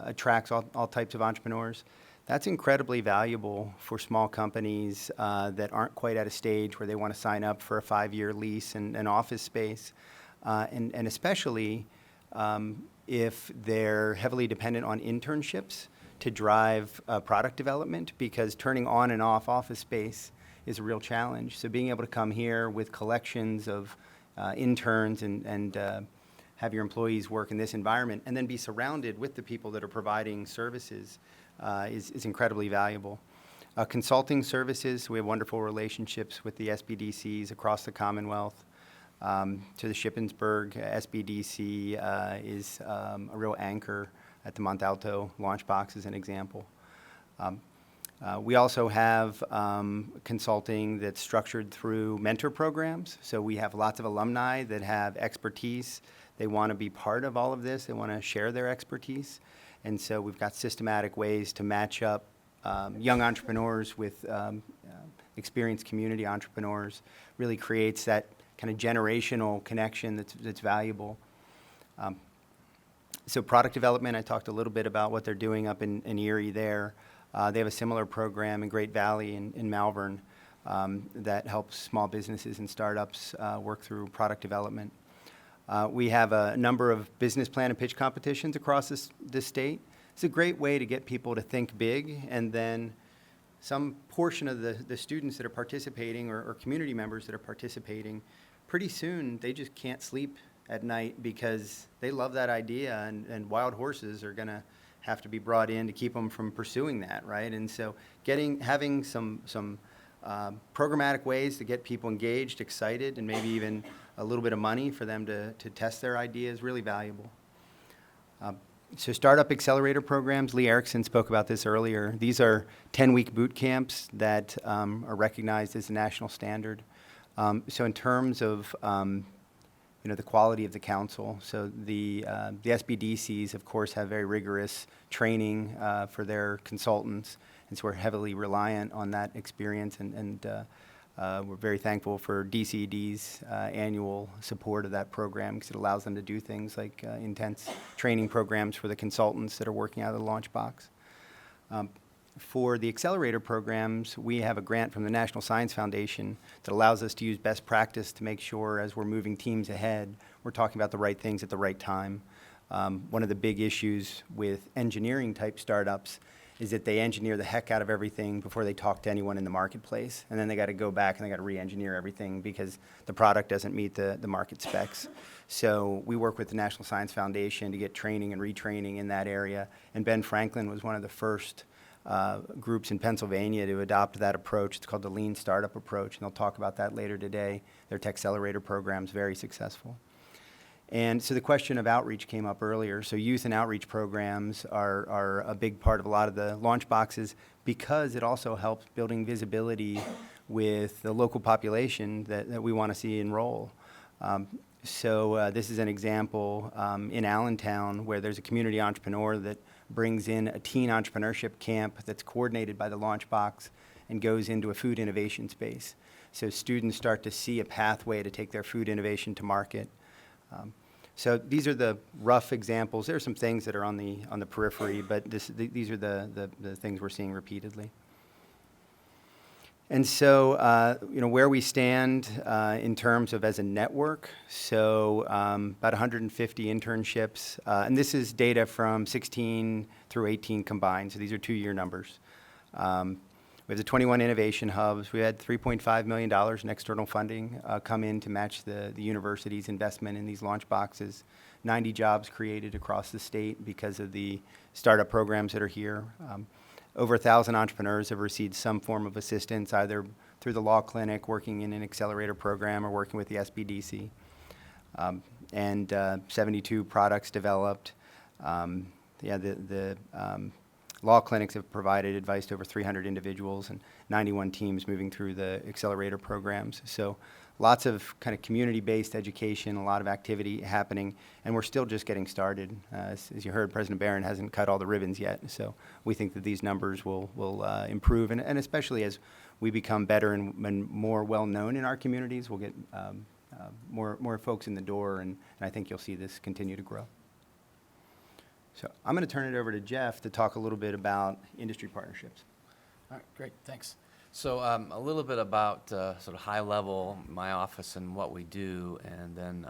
attracts all types of entrepreneurs. That's incredibly valuable for small companies that aren't quite at a stage where they want to sign up for a 5-year lease and an office space, and especially if they're heavily dependent on internships to drive product development, because turning on and off office space is a real challenge. So being able to come here with collections of interns and have your employees work in this environment and then be surrounded with the people that are providing services is incredibly valuable. Consulting services, we have wonderful relationships with the SBDCs across the Commonwealth. To the Shippensburg, SBDC is a real anchor at the Mont Alto launch box as an example. We also have consulting that's structured through mentor programs. So we have lots of alumni that have expertise. They want to be part of all of this. They want to share their expertise. And so we've got systematic ways to match up young entrepreneurs with experienced community entrepreneurs. Really creates that kind of generational connection that's valuable. So product development, I talked a little bit about what they're doing up in Erie there. They have a similar program in Great Valley in Malvern that helps small businesses and startups work through product development. We have a number of business plan and pitch competitions across this state. It's a great way to get people to think big, and then some portion of the students that are participating or community members that are participating, pretty soon they just can't sleep at night because they love that idea, and wild horses are going to have to be brought in to keep them from pursuing that, right? And so having some programmatic ways to get people engaged, excited, and maybe even a little bit of money for them to test their ideas is really valuable. So startup accelerator programs, Lee Erickson spoke about this earlier. These are 10-week boot camps that are recognized as the national standard. So in terms of the quality of the council, so the SBDCs, of course, have very rigorous training for their consultants, and so we're heavily reliant on that experience, and we're very thankful for DCD's annual support of that program, because it allows them to do things like intense training programs for the consultants that are working out of the launch box. For the Accelerator Programs, we have a grant from the National Science Foundation that allows us to use best practice to make sure as we're moving teams ahead, we're talking about the right things at the right time. One of the big issues with engineering-type startups is that they engineer the heck out of everything before they talk to anyone in the marketplace. And then they got to go back and they got to re-engineer everything because the product doesn't meet the market specs. So we work with the National Science Foundation to get training and retraining in that area. And Ben Franklin was one of the first groups in Pennsylvania to adopt that approach. It's called the Lean Startup Approach, and they'll talk about that later today. Their Accelerator Program's very successful. And so the question of outreach came up earlier. So youth and outreach programs are a big part of a lot of the launch boxes because it also helps building visibility with the local population that we want to see enroll. So this is an example in Allentown where there's a community entrepreneur that brings in a teen entrepreneurship camp that's coordinated by the launch box and goes into a food innovation space. So students start to see a pathway to take their food innovation to market. So these are the rough examples. There are some things that are on the periphery, but these are the things we're seeing repeatedly. And so, where we stand in terms of as a network, so about 150 internships, and this is data from 16 through 18 combined, so these are 2-year numbers. We have the 21 innovation hubs. We had $3.5 million in external funding come in to match the university's investment in these launch boxes. 90 jobs created across the state because of the startup programs that are here. Over 1,000 entrepreneurs have received some form of assistance, either through the law clinic, working in an accelerator program, or working with the SBDC. And 72 products developed. The law clinics have provided advice to over 300 individuals and 91 teams moving through the accelerator programs. So lots of kind of community-based education, a lot of activity happening, and we're still just getting started. As you heard, President Barron hasn't cut all the ribbons yet, so we think that these numbers will improve, and especially as we become better and more well-known in our communities, we'll get more folks in the door, and I think you'll see this continue to grow. So I'm going to turn it over to Jeff to talk a little bit about industry partnerships. All right, great, thanks. So a little bit about sort of high level, my office and what we do, and then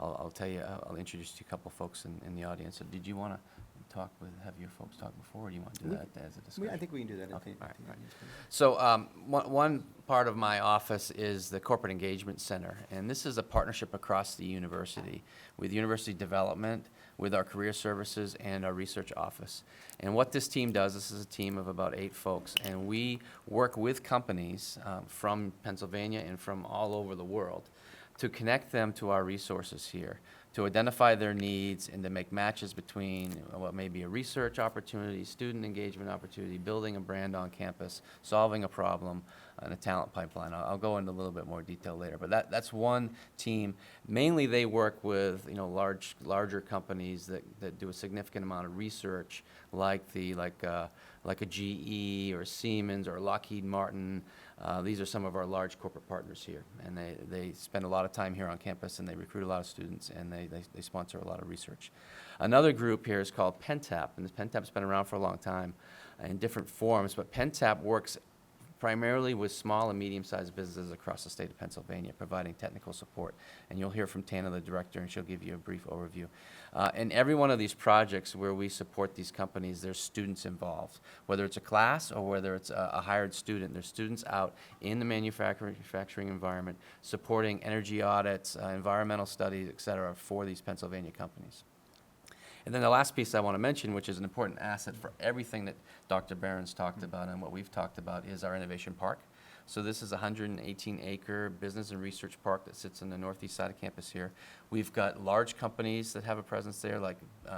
I'll tell you, I'll introduce you to a couple folks in the audience. So did you want to have your folks talk before, or do you want to do that as a discussion? I think we can do that. Okay, all right. So one part of my office is the Corporate Engagement Center, and this is a partnership across the university with university development, with our career services and our research office. And what this team does, this is a team of about 8 folks, and we work with companies from Pennsylvania and from all over the world to connect them to our resources here, to identify their needs and to make matches between what may be a research opportunity, student engagement opportunity, building a brand on campus, solving a problem, and a talent pipeline. I'll go into a little bit more detail later, but that's one team. Mainly they work with larger companies that do a significant amount of research, like a GE or Siemens or Lockheed Martin. These are some of our large corporate partners here, and they spend a lot of time here on campus, and they recruit a lot of students, and they sponsor a lot of research. Another group here is called PennTap, and this PennTap's been around for a long time in different forms, but PennTap works primarily with small and medium-sized businesses across the state of Pennsylvania, providing technical support. And you'll hear from Tana, the director, and she'll give you a brief overview. In every one of these projects where we support these companies, there's students involved. Whether it's a class or whether it's a hired student, there's students out in the manufacturing environment supporting energy audits, environmental studies, et cetera, for these Pennsylvania companies. And then the last piece I want to mention, which is an important asset for everything that Dr. Barron's talked about and what we've talked about, is our innovation park. So this is a 118-acre business and research park that sits on the northeast side of campus here. We've got large companies that have a presence there, like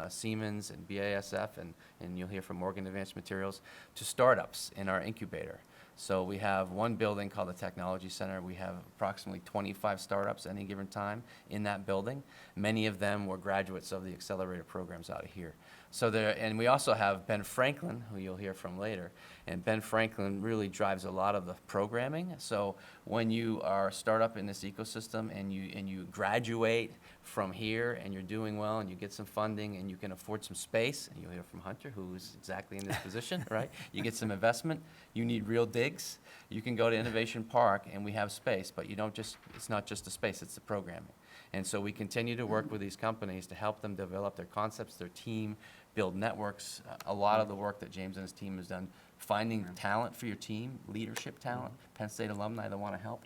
Siemens and BASF, and you'll hear from Morgan Advanced Materials, to startups in our incubator. So we have one building called the Technology Center. We have approximately 25 startups at any given time in that building. Many of them were graduates of the accelerator programs out of here. So there, and we also have Ben Franklin, who you'll hear from later, and Ben Franklin really drives a lot of the programming. So when you are a startup in this ecosystem and you graduate from here and you're doing well and you get some funding and you can afford some space, and you'll hear from Hunter, who's exactly in this position, right? You get some investment, you need real digs, you can go to Innovation Park and we have space, but you don't just, it's not just the space, it's the programming. And so we continue to work with these companies to help them develop their concepts, their team, build networks. A lot of the work that James and his team has done, finding talent for your team, leadership talent, Penn State alumni that want to help.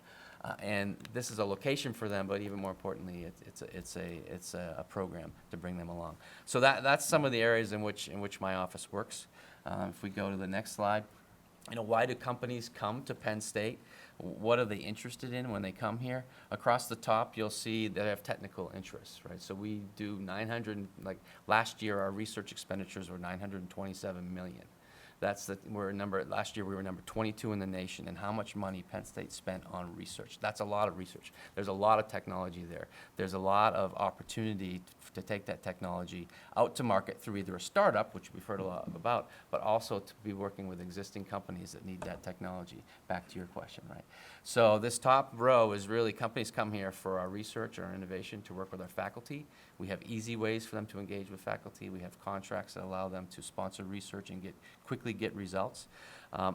And this is a location for them, but even more importantly, it's a program to bring them along. So that's some of the areas in which my office works. If we go to the next slide, why do companies come to Penn State? What are they interested in when they come here? Across the top, you'll see they have technical interests, right? So we do 900, like last year, our research expenditures were $927 million. Last year we were number 22 in the nation in how much money Penn State spent on research. That's a lot of research. There's a lot of technology there. There's a lot of opportunity to take that technology out to market through either a startup, which we've heard a lot about, but also to be working with existing companies that need that technology. Back to your question, right? So this top row is really companies come here for our research, our innovation, to work with our faculty. We have easy ways for them to engage with faculty. We have contracts that allow them to sponsor research and quickly get results.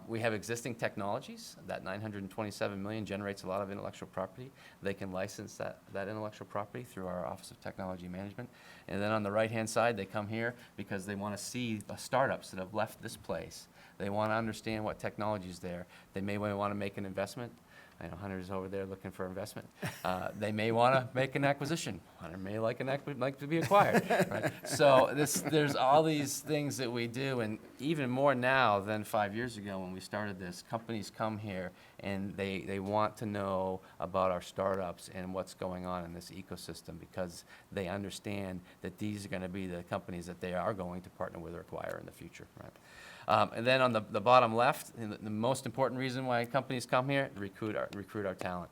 We have existing technologies. That $927 million generates a lot of intellectual property. They can license that intellectual property through our Office of Technology Management. And then on the right-hand side, they come here because they want to see the startups that have left this place. They want to understand what technology is there. They may want to make an investment. I know Hunter's over there looking for investment. They may want to make an acquisition. Hunter may like to be acquired. Right? So there's all these things that we do, and even more now than 5 years ago when we started this. Companies come here and they want to know about our startups and what's going on in this ecosystem because they understand that these are going to be the companies that they are going to partner with or acquire in the future. Right? And then on the bottom left, the most important reason why companies come here, recruit our talent.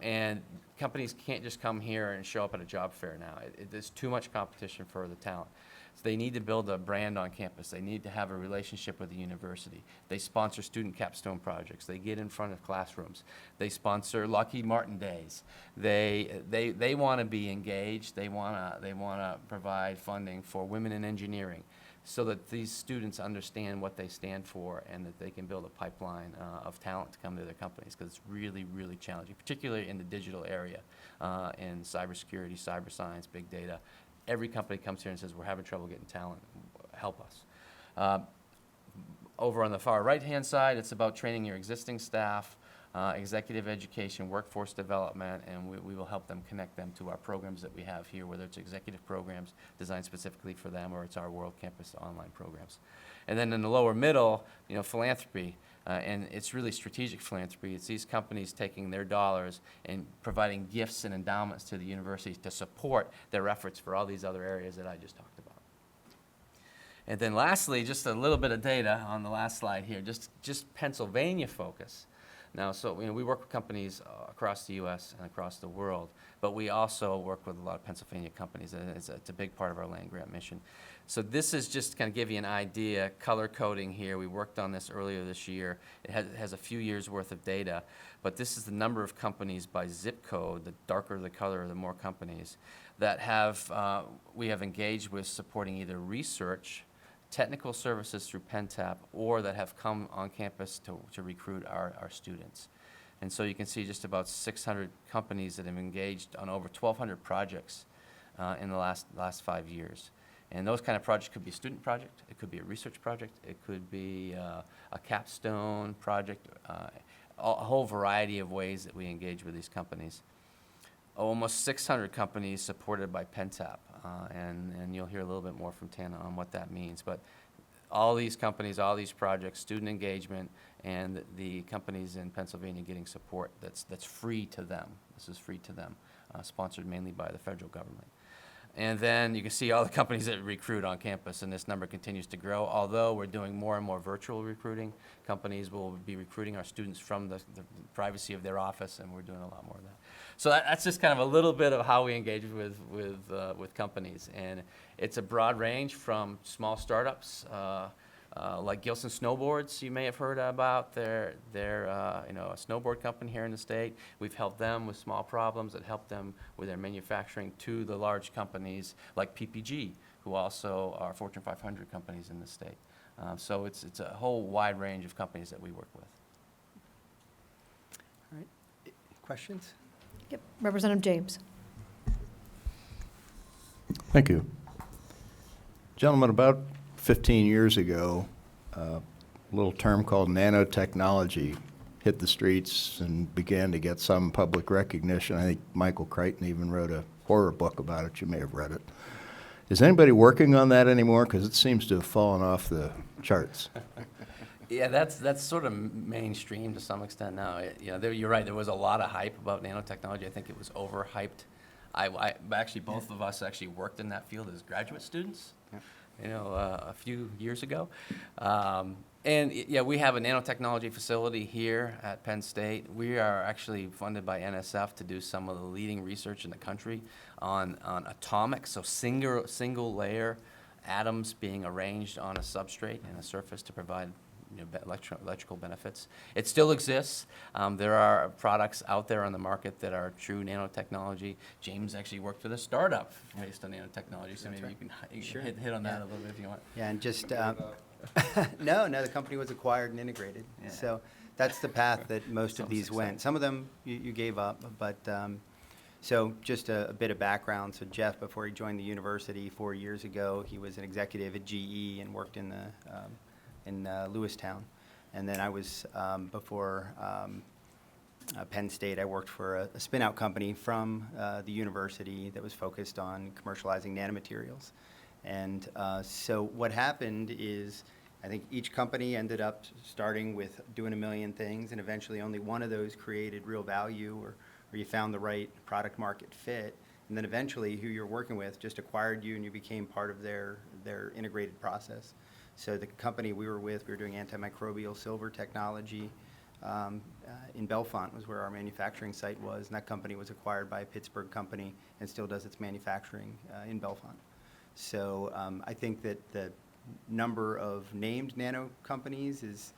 And companies can't just come here and show up at a job fair now. There's too much competition for the talent. So they need to build a brand on campus. They need to have a relationship with the university. They sponsor student capstone projects. They get in front of classrooms. They sponsor Lockheed Martin days. They want to be engaged. They want to provide funding for women in engineering, so that these students understand what they stand for and that they can build a pipeline of talent to come to their companies, because it's really, really challenging, particularly in the digital area, in cybersecurity, cyber science, big data. Every company comes here and says, we're having trouble getting talent, help us. Over on the far right-hand side, it's about training your existing staff, executive education, workforce development, and we will help them connect them to our programs that we have here, whether it's executive programs designed specifically for them or it's our World Campus online programs. And then in the lower middle, philanthropy, and it's really strategic philanthropy. It's these companies taking their dollars and providing gifts and endowments to the universities to support their efforts for all these other areas that I just talked about. And then lastly, just a little bit of data on the last slide here, just Pennsylvania focus. Now, so we work with companies across the U.S. and across the world, but we also work with a lot of Pennsylvania companies, and it's a big part of our land grant mission. So this is just to kind of give you an idea, color coding here. We worked on this earlier this year. It has a few years' worth of data, but this is the number of companies by zip code. The darker the color, the more companies that we have engaged with supporting either research, technical services through PennTap, or that have come on campus to recruit our students. And so you can see just about 600 companies that have engaged on over 1,200 projects in the last 5 years. And those kind of projects could be a student project, it could be a research project, it could be a capstone project, a whole variety of ways that we engage with these companies. Almost 600 companies supported by PennTap, and you'll hear a little bit more from Tana on what that means. But all these companies, all these projects, student engagement, and the companies in Pennsylvania getting support that's free to them. This is free to them, sponsored mainly by the federal government. And then you can see all the companies that recruit on campus, and this number continues to grow. Although we're doing more and more virtual recruiting, companies will be recruiting our students from the privacy of their office, and we're doing a lot more of that. So that's just kind of a little bit of how we engage with companies. And it's a broad range from small startups, like Gilson Snowboards, you may have heard about. They're a snowboard company here in the state. We've helped them with small problems that help them with their manufacturing, to the large companies like PPG, who also are Fortune 500 companies in the state. So it's a whole wide range of companies that we work with. All right. Questions? Yep. Representative James. Thank you. Gentlemen, about 15 years ago, a little term called nanotechnology hit the streets and began to get some public recognition. I think Michael Crichton even wrote a horror book about it. You may have read it. Is anybody working on that anymore? Because it seems to have fallen off the charts. Yeah, that's sort of mainstream to some extent now. You're right. There was a lot of hype about nanotechnology. I think it was overhyped. Actually, both of us actually worked in that field as graduate students. A few years ago. We have a nanotechnology facility here at Penn State. We are actually funded by NSF to do some of the leading research in the country on atomic, so single layer atoms being arranged on a substrate and a surface to provide electrical benefits. It still exists. There are products out there on the market that are true nanotechnology. James actually worked with a startup based on nanotechnology, so maybe you can hit on that a little bit if you want. Yeah, and just, no, the company was acquired and integrated. Yeah. So that's the path that most Some of these success. went. Some of them you gave up, but, so just a bit of background. So Jeff, before he joined the university 4 years ago, he was an executive at GE and worked in Lewistown. And then I was, before Penn State, I worked for a spin-out company from the university that was focused on commercializing nanomaterials. And so what happened is, I think each company ended up starting with doing a million things, and eventually only one of those created real value, or you found the right product market fit. And then eventually who you're working with just acquired you, and you became part of their integrated process. So the company we were with, we were doing antimicrobial silver technology in Bellefonte was where our manufacturing site was, and that company was acquired by a Pittsburgh company and still does its manufacturing in Bellefonte. So I think that the number of named nano companies is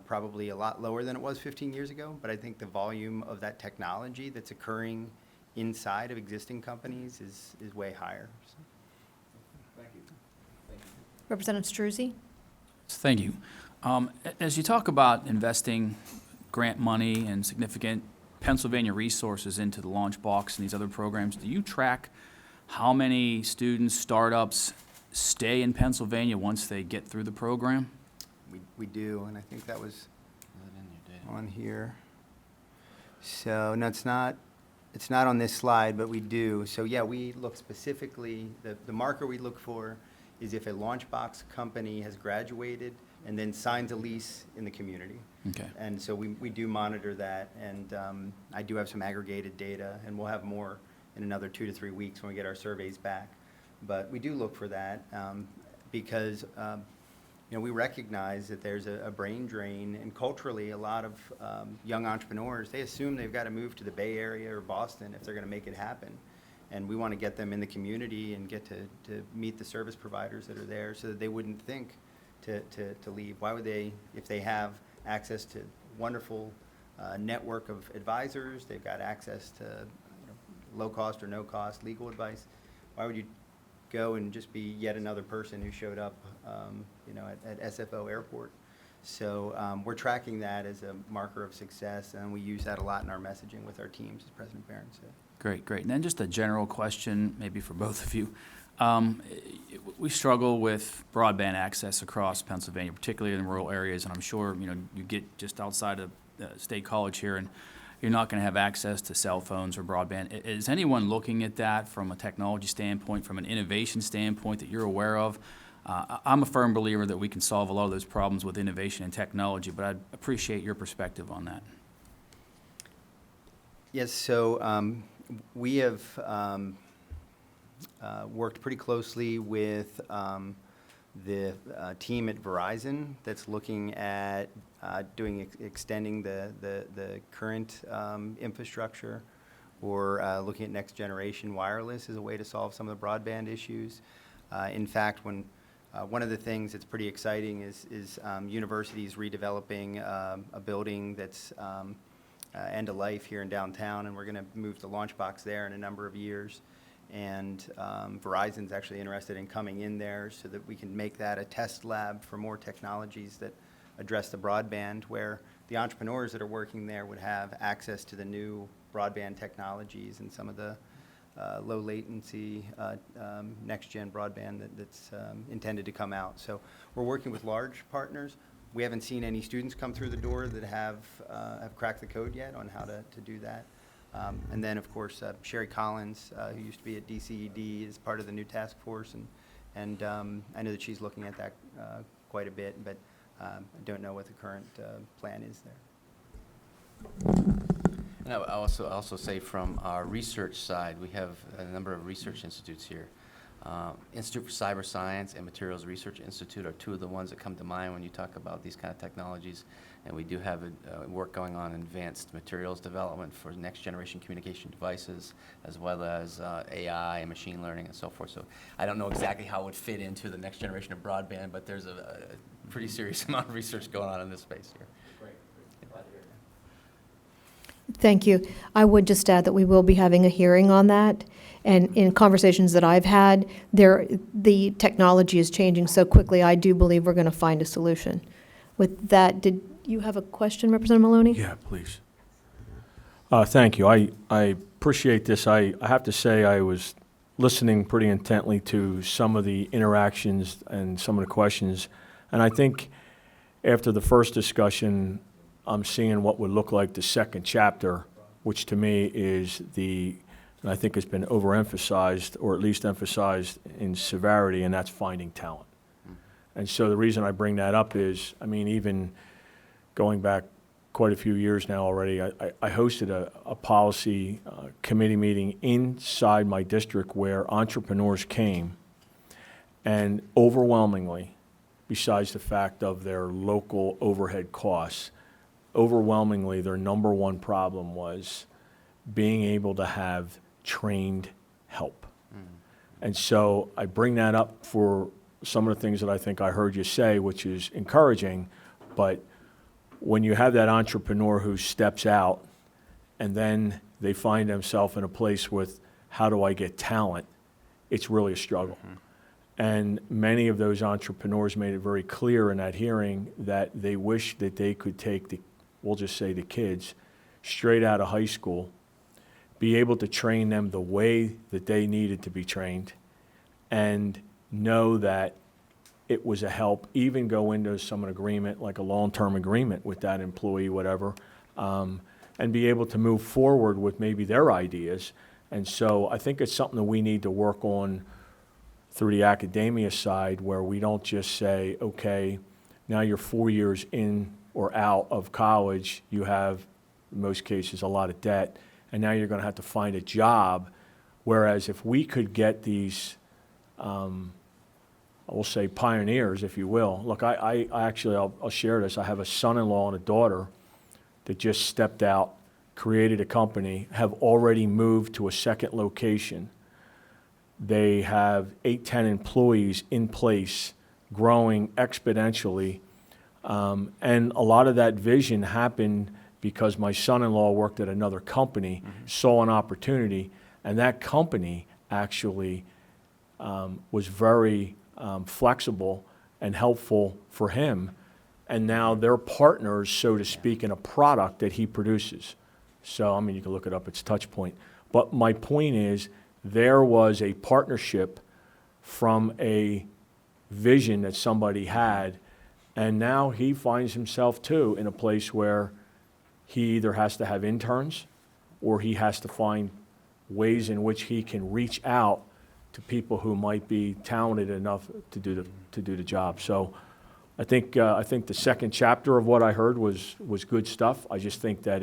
probably a lot lower than it was 15 years ago, but I think the volume of that technology that's occurring inside of existing companies is way higher. So. Representative Struzzi. Thank you. As you talk about investing grant money and significant Pennsylvania resources into the Launch Box and these other programs, do you track how many students, startups stay in Pennsylvania once they get through the program? We do, and I think that was on here. So no, it's not on this slide, but we do. So yeah, we look specifically, the marker we look for is if a Launchbox company has graduated and then signs a lease in the community. Okay. And so we do monitor that, and I do have some aggregated data, and we'll have more in another 2 to 3 weeks when we get our surveys back. But we do look for that because we recognize that there's a brain drain, and culturally a lot of young entrepreneurs, they assume they've got to move to the Bay Area or Boston if they're going to make it happen. And we want to get them in the community and get to meet the service providers that are there so that they wouldn't think to leave. Why would they, if they have access to wonderful network of advisors, they've got access to low cost or no cost legal advice, why would you go and just be yet another person who showed up at SFO Airport? So we're tracking that as a marker of success, and we use that a lot in our messaging with our teams, as President Barron said. Great. And then just a general question, maybe for both of you. We struggle with broadband access across Pennsylvania, particularly in rural areas, and I'm sure you get just outside of State College here, and you're not going to have access to cell phones or broadband. Is anyone looking at that from a technology standpoint, from an innovation standpoint that you're aware of? I'm a firm believer that we can solve a lot of those problems with innovation and technology, but I'd appreciate your perspective on that. Yes, so we have worked pretty closely with the team at Verizon that's looking at extending the current infrastructure, or looking at next generation wireless as a way to solve some of the broadband issues. In fact, one of the things that's pretty exciting is universities redeveloping a building that's end of life here in downtown, and we're going to move the launch box there in a number of years. And Verizon's actually interested in coming in there so that we can make that a test lab for more technologies that address the broadband, where the entrepreneurs that are working there would have access to the new broadband technologies and some of the low latency next-gen broadband that's intended to come out. So we're working with large partners. We haven't seen any students come through the door that have cracked the code yet on how to do that. And then, of course, Sherry Collins, who used to be at DCED, is part of the new task force, and I know that she's looking at that quite a bit, but I don't know what the current plan is there. And I also say from our research side, we have a number of research institutes here. Institute for Cyber Science and Materials Research Institute are two of the ones that come to mind when you talk about these kind of technologies. And we do have work going on in advanced materials development for next generation communication devices, as well as AI and machine learning and so forth. So I don't know exactly how it would fit into the next generation of broadband, but there's a pretty serious amount of research going on in this space here. Thank you. I would just add that we will be having a hearing on that. And in conversations that I've had, the technology is changing so quickly, I do believe we're going to find a solution. With that, did you have a question, Representative Maloney? Yeah, please. Thank you. I appreciate this. I have to say I was listening pretty intently to some of the interactions and some of the questions. And I think after the first discussion, I'm seeing what would look like the second chapter, which to me is and I think it's been overemphasized, or at least emphasized in severity, and that's finding talent. And so the reason I bring that up is, I mean, even going back quite a few years now already, I hosted a policy committee meeting inside my district where entrepreneurs came, and overwhelmingly, besides the fact of their local overhead costs, overwhelmingly their number one problem was being able to have trained help. And so I bring that up for some of the things that I think I heard you say, which is encouraging, but when you have that entrepreneur who steps out and then they find themselves in a place with, how do I get talent? It's really a struggle. And many of those entrepreneurs made it very clear in that hearing that they wish that they could take we'll just say the kids straight out of high school, be able to train them the way that they needed to be trained, and know that it was a help, even go into some agreement, like a long-term agreement with that employee, whatever, and be able to move forward with maybe their ideas. And so I think it's something that we need to work on through the academia side, where we don't just say, okay, now you're 4 years in or out of college, you have, in most cases, a lot of debt, and now you're going to have to find a job. Whereas if we could get these, I will say pioneers, if you will. Look, I actually, I'll share this. I have a son-in-law and a daughter that just stepped out, created a company, have already moved to a second location. They have 8-10 employees in place, growing exponentially. And a lot of that vision happened because my son-in-law worked at another company, saw an opportunity, and that company actually was very flexible and helpful for him. And now they're partners, so to speak, in a product that he produces. So, I mean, you can look it up, it's Touchpoint. But my point is, there was a partnership from a vision that somebody had, and now he finds himself too in a place where he either has to have interns or he has to find ways in which he can reach out to people who might be talented enough to do the job. So I think the second chapter of what I heard was good stuff. I just think that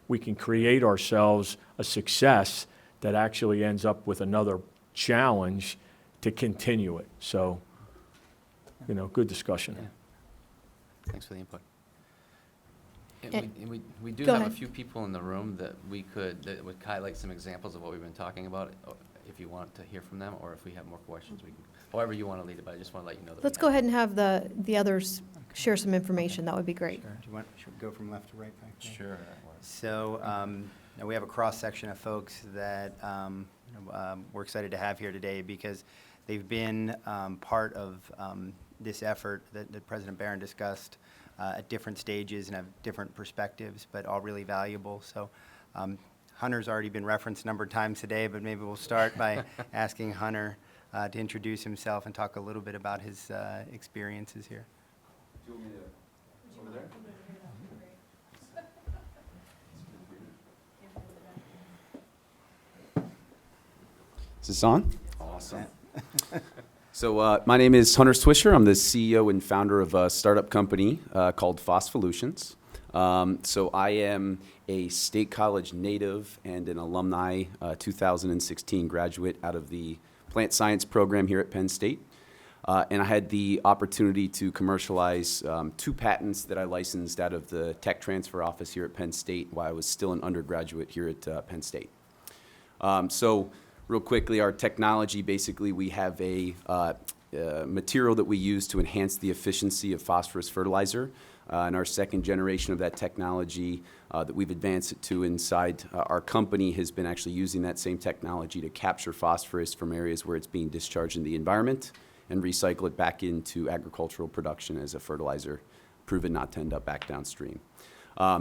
we can create ourselves a success that actually ends up with another challenge to continue it. So, good discussion. Yeah. Thanks for the input. And- And we do Go have a ahead. few people in the room that that would highlight some examples of what we've been talking about, if you want to hear from them, or if we have more questions, we can, however you want to lead it, but I just want to let you know that. Let's go ahead and have the others share some information. That would be great. Sure. Should we go from left to right back there? Sure. So now we have a cross-section of folks that we're excited to have here today because they've been part of this effort that President Barron discussed at different stages and have different perspectives, but all really valuable. So Hunter's already been referenced a number of times today, but maybe we'll start by asking Hunter to introduce himself and talk a little bit about his experiences here. Is this on? Awesome. So my name is Hunter Swisher. I'm the CEO and founder of a startup company called Phospolutions. So I am a State College native and an alumni 2016 graduate out of the plant science program here at Penn State. And I had the opportunity to commercialize 2 patents that I licensed out of the tech transfer office here at Penn State while I was still an undergraduate here at Penn State. So real quickly, our technology, basically we have a material that we use to enhance the efficiency of phosphorus fertilizer. And our second generation of that technology that we've advanced it to inside our company has been actually using that same technology to capture phosphorus from areas where it's being discharged in the environment and recycle it back into agricultural production as a fertilizer, proven not to end up back downstream.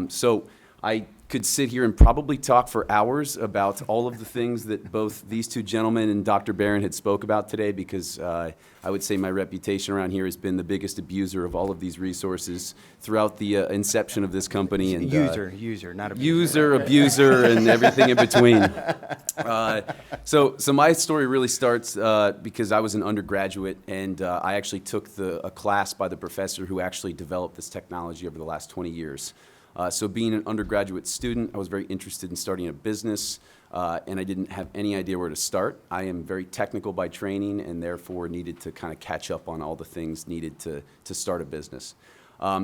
So I could sit here and probably talk for hours about all of the things that both these 2 gentlemen and Dr. Barron had spoke about today, because I would say my reputation around here has been the biggest abuser of all of these resources throughout the inception of this company. And User, not abuser. User, abuser, and everything in between. So my story really starts because I was an undergraduate, and I actually took a class by the professor who actually developed this technology over the last 20 years. So being an undergraduate student, I was very interested in starting a business, and I didn't have any idea where to start. I am very technical by training and therefore needed to kind of catch up on all the things needed to start a business.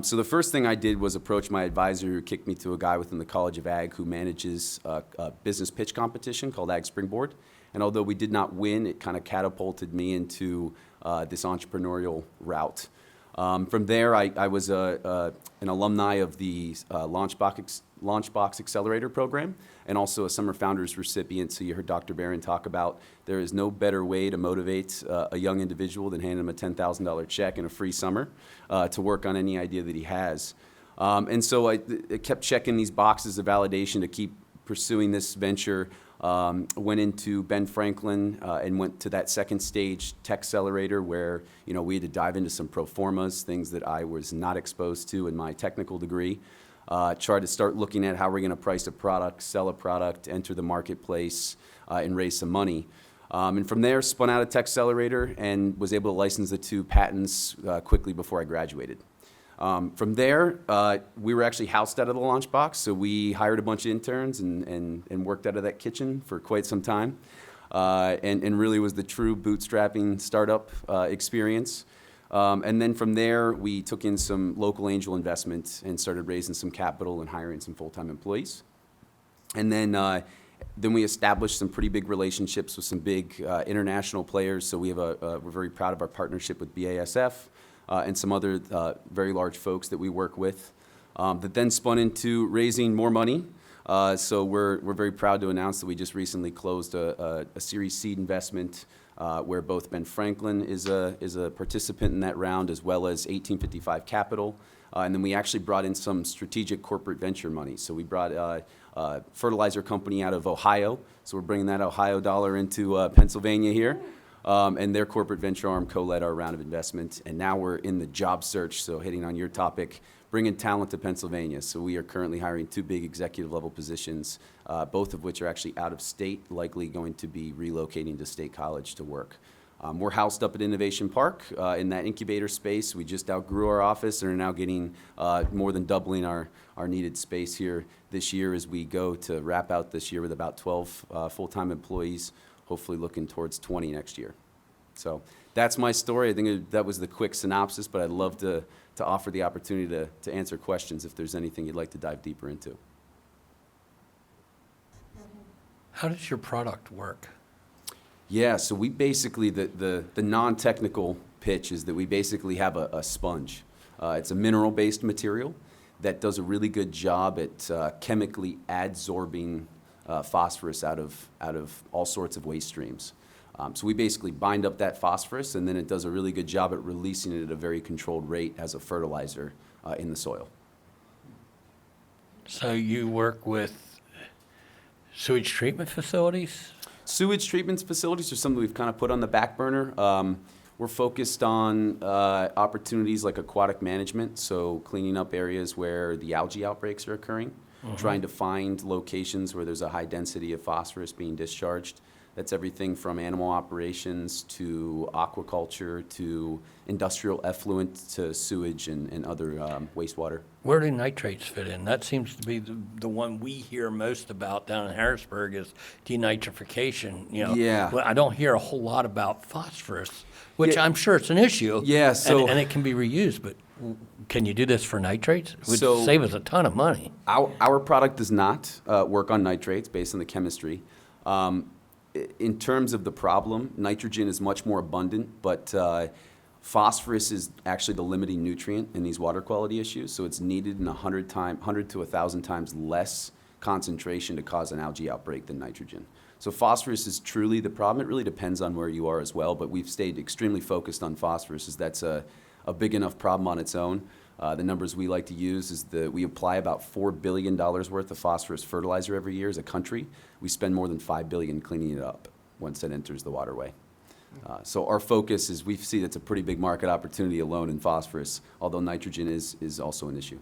So the first thing I did was approach my advisor, who kicked me to a guy within the College of Ag who manages a business pitch competition called Ag Springboard. And although we did not win, it kind of catapulted me into this entrepreneurial route. From there, I was an alumni of the Launchbox Accelerator Program, and also a Summer Founders recipient. So you heard Dr. Barron talk about there is no better way to motivate a young individual than handing him a $10,000 check and a free summer to work on any idea that he has. And so I kept checking these boxes of validation to keep pursuing this venture. Went into Ben Franklin and went to that second stage tech accelerator where we had to dive into some pro formas, things that I was not exposed to in my technical degree. Tried to start looking at how we're going to price a product, sell a product, enter the marketplace, and raise some money. And from there, spun out of tech accelerator and was able to license the 2 patents quickly before I graduated. From there, we were actually housed out of the Launchbox, so we hired a bunch of interns and worked out of that kitchen for quite some time, and really was the true bootstrapping startup experience. And then from there, we took in some local angel investment and started raising some capital and hiring some full-time employees. And then we established some pretty big relationships with some big international players. So we have we're very proud of our partnership with BASF. And some other very large folks that we work with, that then spun into raising more money. So we're very proud to announce that we just recently closed a Series Seed investment where both Ben Franklin is a participant in that round, as well as 1855 Capital. And then we actually brought in some strategic corporate venture money. So we brought a fertilizer company out of Ohio. So we're bringing that Ohio dollar into Pennsylvania here. And their corporate venture arm co-led our round of investment. And now we're in the job search, so hitting on your topic, bringing talent to Pennsylvania. So we are currently hiring 2 big executive level positions, both of which are actually out of state, likely going to be relocating to State College to work. We're housed up at Innovation Park in that incubator space. We just outgrew our office and are now getting more than doubling our needed space here this year as we go to wrap out this year with about 12 full-time employees. hopefully looking towards 20 next year. So that's my story. I think that was the quick synopsis, but I'd love to offer the opportunity to answer questions if there's anything you'd like to dive deeper into. How does your product work? Yeah, so we basically, the non-technical pitch is that we basically have a sponge. It's a mineral-based material that does a really good job at chemically adsorbing phosphorus out of all sorts of waste streams. So we basically bind up that phosphorus, and then it does a really good job at releasing it at a very controlled rate as a fertilizer in the soil. So you work with sewage treatment facilities? Sewage treatment facilities are something we've kind of put on the back burner. We're focused on opportunities like aquatic management, so cleaning up areas where the algae outbreaks are occurring, trying to find locations where there's a high density of phosphorus being discharged. That's everything from animal operations to aquaculture to industrial effluent to sewage and other wastewater. Where do nitrates fit in? That seems to be the one we hear most about down in Harrisburg is denitrification. Yeah. Well, I don't hear a whole lot about phosphorus, which Yeah. I'm sure it's an issue. Yeah, so- and it can be reused, but can you do this for nitrates? It would So- save us a ton of money. Our product does not work on nitrates based on the chemistry. In terms of the problem, nitrogen is much more abundant, but phosphorus is actually the limiting nutrient in these water quality issues, so it's needed in 100 to 1,000 times less concentration to cause an algae outbreak than nitrogen. So phosphorus is truly the problem. It really depends on where you are as well, but we've stayed extremely focused on phosphorus as that's a big enough problem on its own. The numbers we like to use is that we apply about $4 billion worth of phosphorus fertilizer every year as a country. We spend more than $5 billion cleaning it up once it enters the waterway. So our focus is we see that's a pretty big market opportunity alone in phosphorus, although nitrogen is also an issue.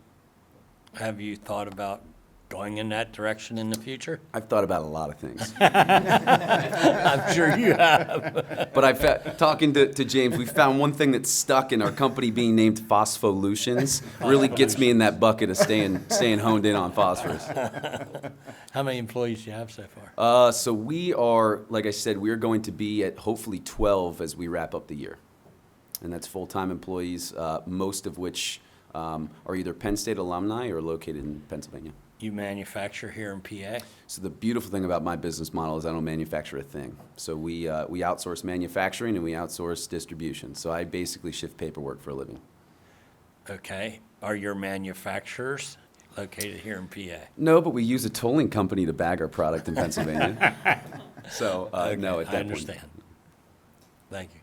Have you thought about going in that direction in the future? I've thought about a lot of things. I'm sure you have. But talking to James, we found one thing that's stuck in our company being named Phospholutions really gets me in that bucket of staying honed in on phosphorus. How many employees do you have so far? So we are, like I said, we are going to be at hopefully 12 as we wrap up the year. And that's full-time employees, most of which are either Penn State alumni or located in Pennsylvania. You manufacture here in PA? So the beautiful thing about my business model is I don't manufacture a thing. So we outsource manufacturing and we outsource distribution. So I basically shift paperwork for a living. Okay. Are your manufacturers located here in PA? No, but we use a tolling company to bag our product in Pennsylvania. So no, at that I understand. point. Break Thank you.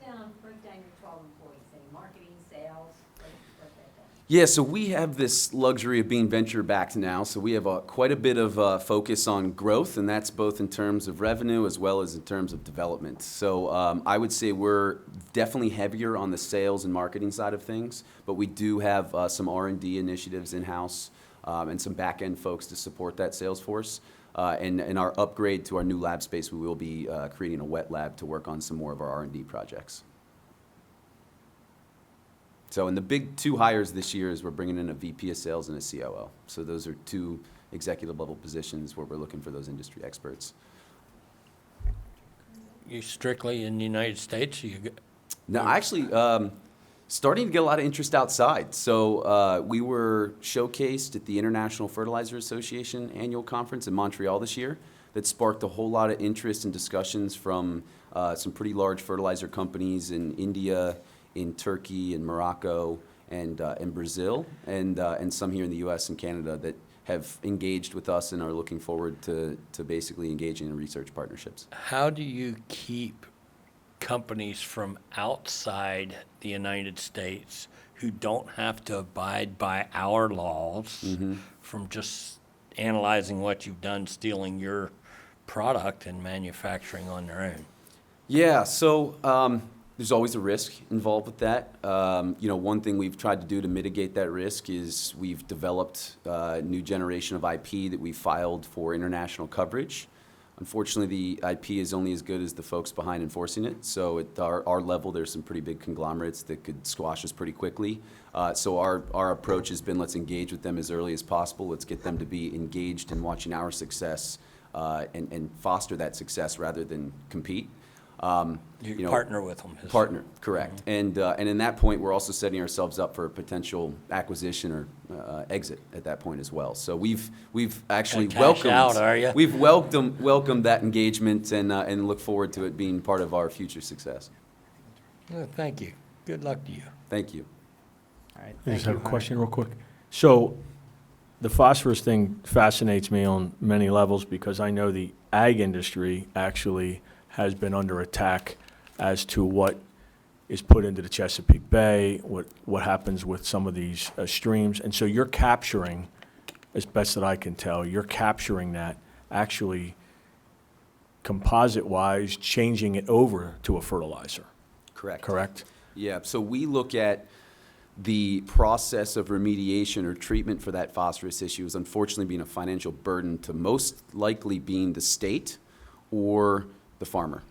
down your 12 employees, say marketing, sales, break that down. Yeah, so we have this luxury of being venture-backed now, so we have quite a bit of focus on growth, and that's both in terms of revenue as well as in terms of development. So I would say we're definitely heavier on the sales and marketing side of things, but we do have some R&D initiatives in-house and some back-end folks to support that sales force. And in our upgrade to our new lab space, we will be creating a wet lab to work on some more of our R&D projects. So in the big two hires this year is we're bringing in a VP of sales and a COO. So those are two executive level positions where we're looking for those industry experts. You strictly in the United States? No, actually, starting to get a lot of interest outside. So we were showcased at the International Fertilizer Association annual conference in Montreal this year. That sparked a whole lot of interest and discussions from some pretty large fertilizer companies in India, in Turkey, and Morocco, and Brazil, and some here in the U.S. and Canada that have engaged with us and are looking forward to basically engaging in research partnerships. How do you keep companies from outside the United States who don't have to abide by our laws from just analyzing what you've done, stealing your product and manufacturing on their own? Yeah, so there's always a risk involved with that. One thing we've tried to do to mitigate that risk is we've developed a new generation of IP that we filed for international coverage. Unfortunately, the IP is only as good as the folks behind enforcing it. So at our level, there's some pretty big conglomerates that could squash us pretty quickly. So our approach has been let's engage with them as early as possible. Let's get them to be engaged in watching our success and foster that success rather than compete. You partner with them. Partner, correct. And in that point, we're also setting ourselves up for a potential acquisition or exit at that point as well. So we've actually Gonna cash out, are ya? we've welcomed that engagement and look forward to it being part of our future success. Well, thank you. Good luck to you. Thank you. All right. I just thank have you, a question real quick. So the phosphorus thing fascinates me on many levels because I know the ag industry actually has been under attack as to what is put into the Chesapeake Bay, what happens with some of these streams. And so you're capturing, as best that I can tell, you're capturing that actually composite-wise, changing it over to a fertilizer, Correct. correct? Yeah, so we look at the process of remediation or treatment for that phosphorus issue as unfortunately being a financial burden to most likely being the state or the farmer.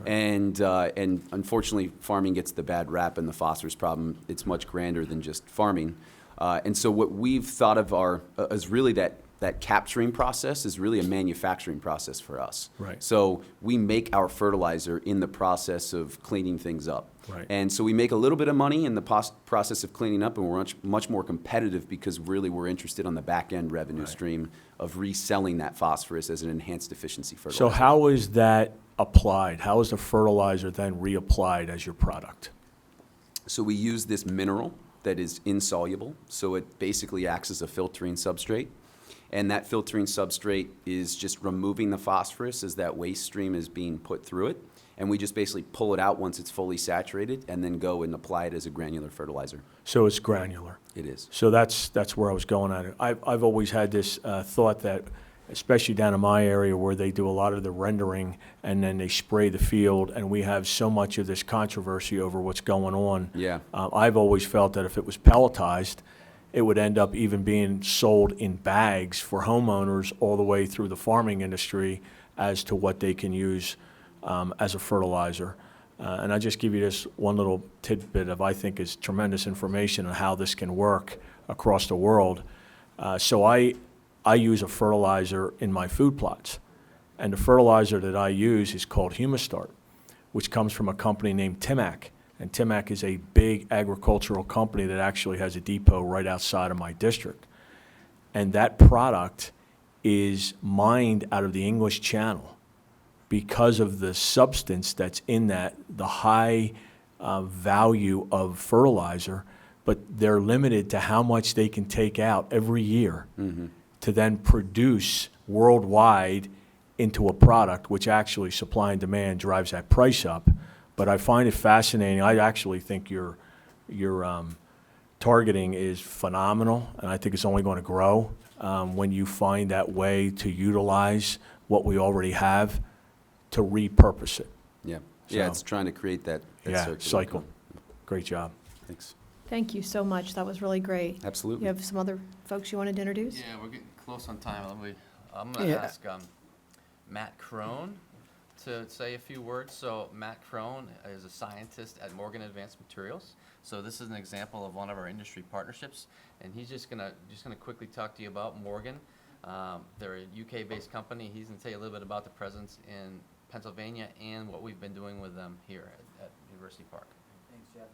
And unfortunately, farming gets the bad rap in the phosphorus problem. It's much grander than just farming. And so what we've thought of is really that capturing process is really a manufacturing process for us. Right. So we make our fertilizer in the process of cleaning things up. Right. And so we make a little bit of money in the process of cleaning up, and we're much more competitive because really we're interested on the back end revenue stream of reselling that phosphorus as an enhanced efficiency fertilizer. So how is that applied? How is the fertilizer then reapplied as your product? So we use this mineral that is insoluble, so it basically acts as a filtering substrate. And that filtering substrate is just removing the phosphorus as that waste stream is being put through it. And we just basically pull it out once it's fully saturated and then go and apply it as a granular fertilizer. So it's granular. It is. So that's where I was going at it. I've always had this thought that, especially down in my area where they do a lot of the rendering and then they spray the field, and we have so much of this controversy over what's going on. Yeah. I've always felt that if it was pelletized, it would end up even being sold in bags for homeowners all the way through the farming industry as to what they can use as a fertilizer. And I just give you this one little tidbit of I think is tremendous information on how this can work across the world. So I use a fertilizer in my food plots. And the fertilizer that I use is called Humistart, which comes from a company named Timac. And Timac is a big agricultural company that actually has a depot right outside of my district. And that product is mined out of the English Channel because of the substance that's in that, the high value of fertilizer, but they're limited to how much they can take out every year to then produce worldwide into a product, which actually supply and demand drives that price up. But I find it fascinating. I actually think your targeting is phenomenal, and I think it's only going to grow when you find that way to utilize what we already have to repurpose it. Yeah. Yeah, So- it's trying to create that circular cycle. economy. Great job. Thanks. Thank you so much. That was really great. Absolutely. You have some other folks you wanted to introduce? Yeah, we're getting close on time. I'm going to ask Matt Crone to say a few words. So Matt Crone is a scientist at Morgan Advanced Materials. So this is an example of one of our industry partnerships, and he's just gonna quickly talk to you about Morgan. They're a UK-based company. He's gonna tell you a little bit about the presence in Pennsylvania and what we've been doing with them here at University Park. Thanks, Jeff.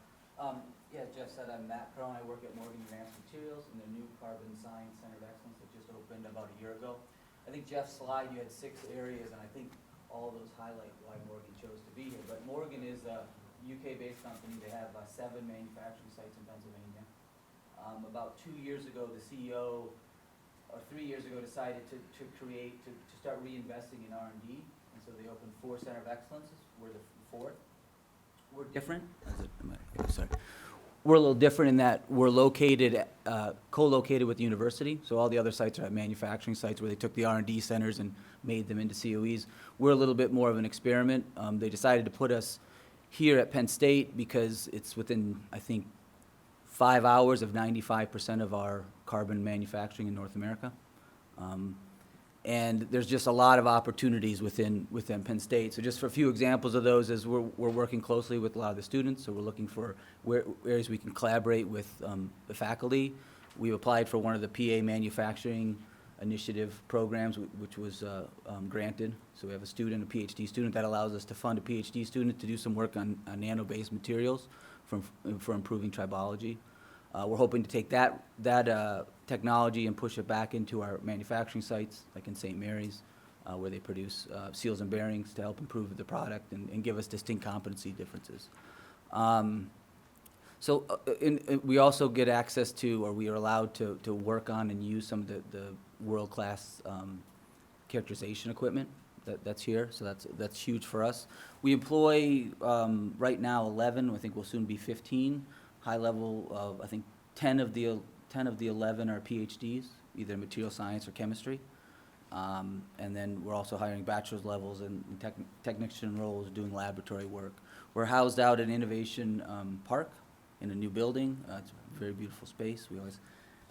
Yeah, Jeff said I'm Matt Crone. I work at Morgan Advanced Materials in their new Carbon Science Center of Excellence that just opened about a year ago. I think Jeff's slide, you had 6 areas, and I think all of those highlight why Morgan chose to be here. But Morgan is a UK-based company. They have 7 manufacturing sites in Pennsylvania. About 2 years ago, the CEO, or 3 years ago, decided to start reinvesting in R&D. And so they opened 4 Center of Excellences. We're the 4th. We're different. We're a little different in that we're located, co-located with the university. So all the other sites are at manufacturing sites where they took the R&D centers and made them into COEs. We're a little bit more of an experiment. They decided to put us here at Penn State because it's within, I think, 5 hours of 95% of our carbon manufacturing in North America. And there's just a lot of opportunities within Penn State. So just for a few examples of those is we're working closely with a lot of the students, so we're looking for areas we can collaborate with the faculty. We've applied for one of the PA manufacturing initiative programs, which was granted. So we have a student, a PhD student, that allows us to fund a PhD student to do some work on nano-based materials for improving tribology. We're hoping to take that technology and push it back into our manufacturing sites, like in St. Mary's, where they produce seals and bearings to help improve the product and give us distinct competency differences. We also get access to, or we are allowed to work on and use some of the world-class characterization equipment that's here, so that's huge for us. We employ, right now, 11, I think we'll soon be 15, high level of, I think 10 of the 11 are PhDs, either in material science or chemistry. And then we're also hiring bachelor's levels and technician roles doing laboratory work. We're housed out at Innovation Park in a new building. It's a very beautiful space. We always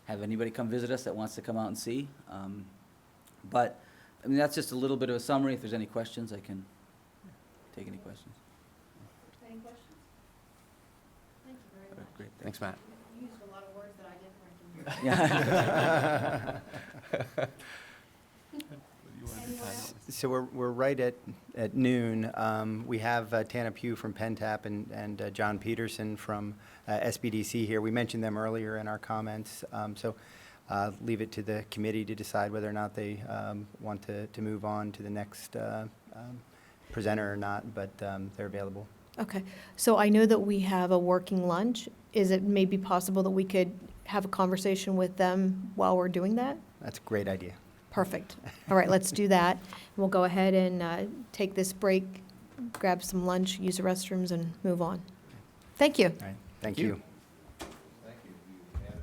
have anybody come visit us that wants to come out and see. But, I mean, that's just a little bit of a summary. If there's any questions, I can take any questions. Any questions? Thank you very much. Great, thanks, Matt. You used a lot of words that I didn't recognize. Anyone else? So we're right at noon. We have Tana Pugh from PennTap and John Peterson from SBDC here. We mentioned them earlier in our comments. So leave it to the committee to decide whether or not they want to move on to the next presenter or not, but they're available. Okay, so I know that we have a working lunch. Is it maybe possible that we could have a conversation with them while we're doing that? That's a great idea. Perfect. All right, let's do that. We'll go ahead and take this break, grab some lunch, use the restrooms, and move on. Thank you. All right, thank you.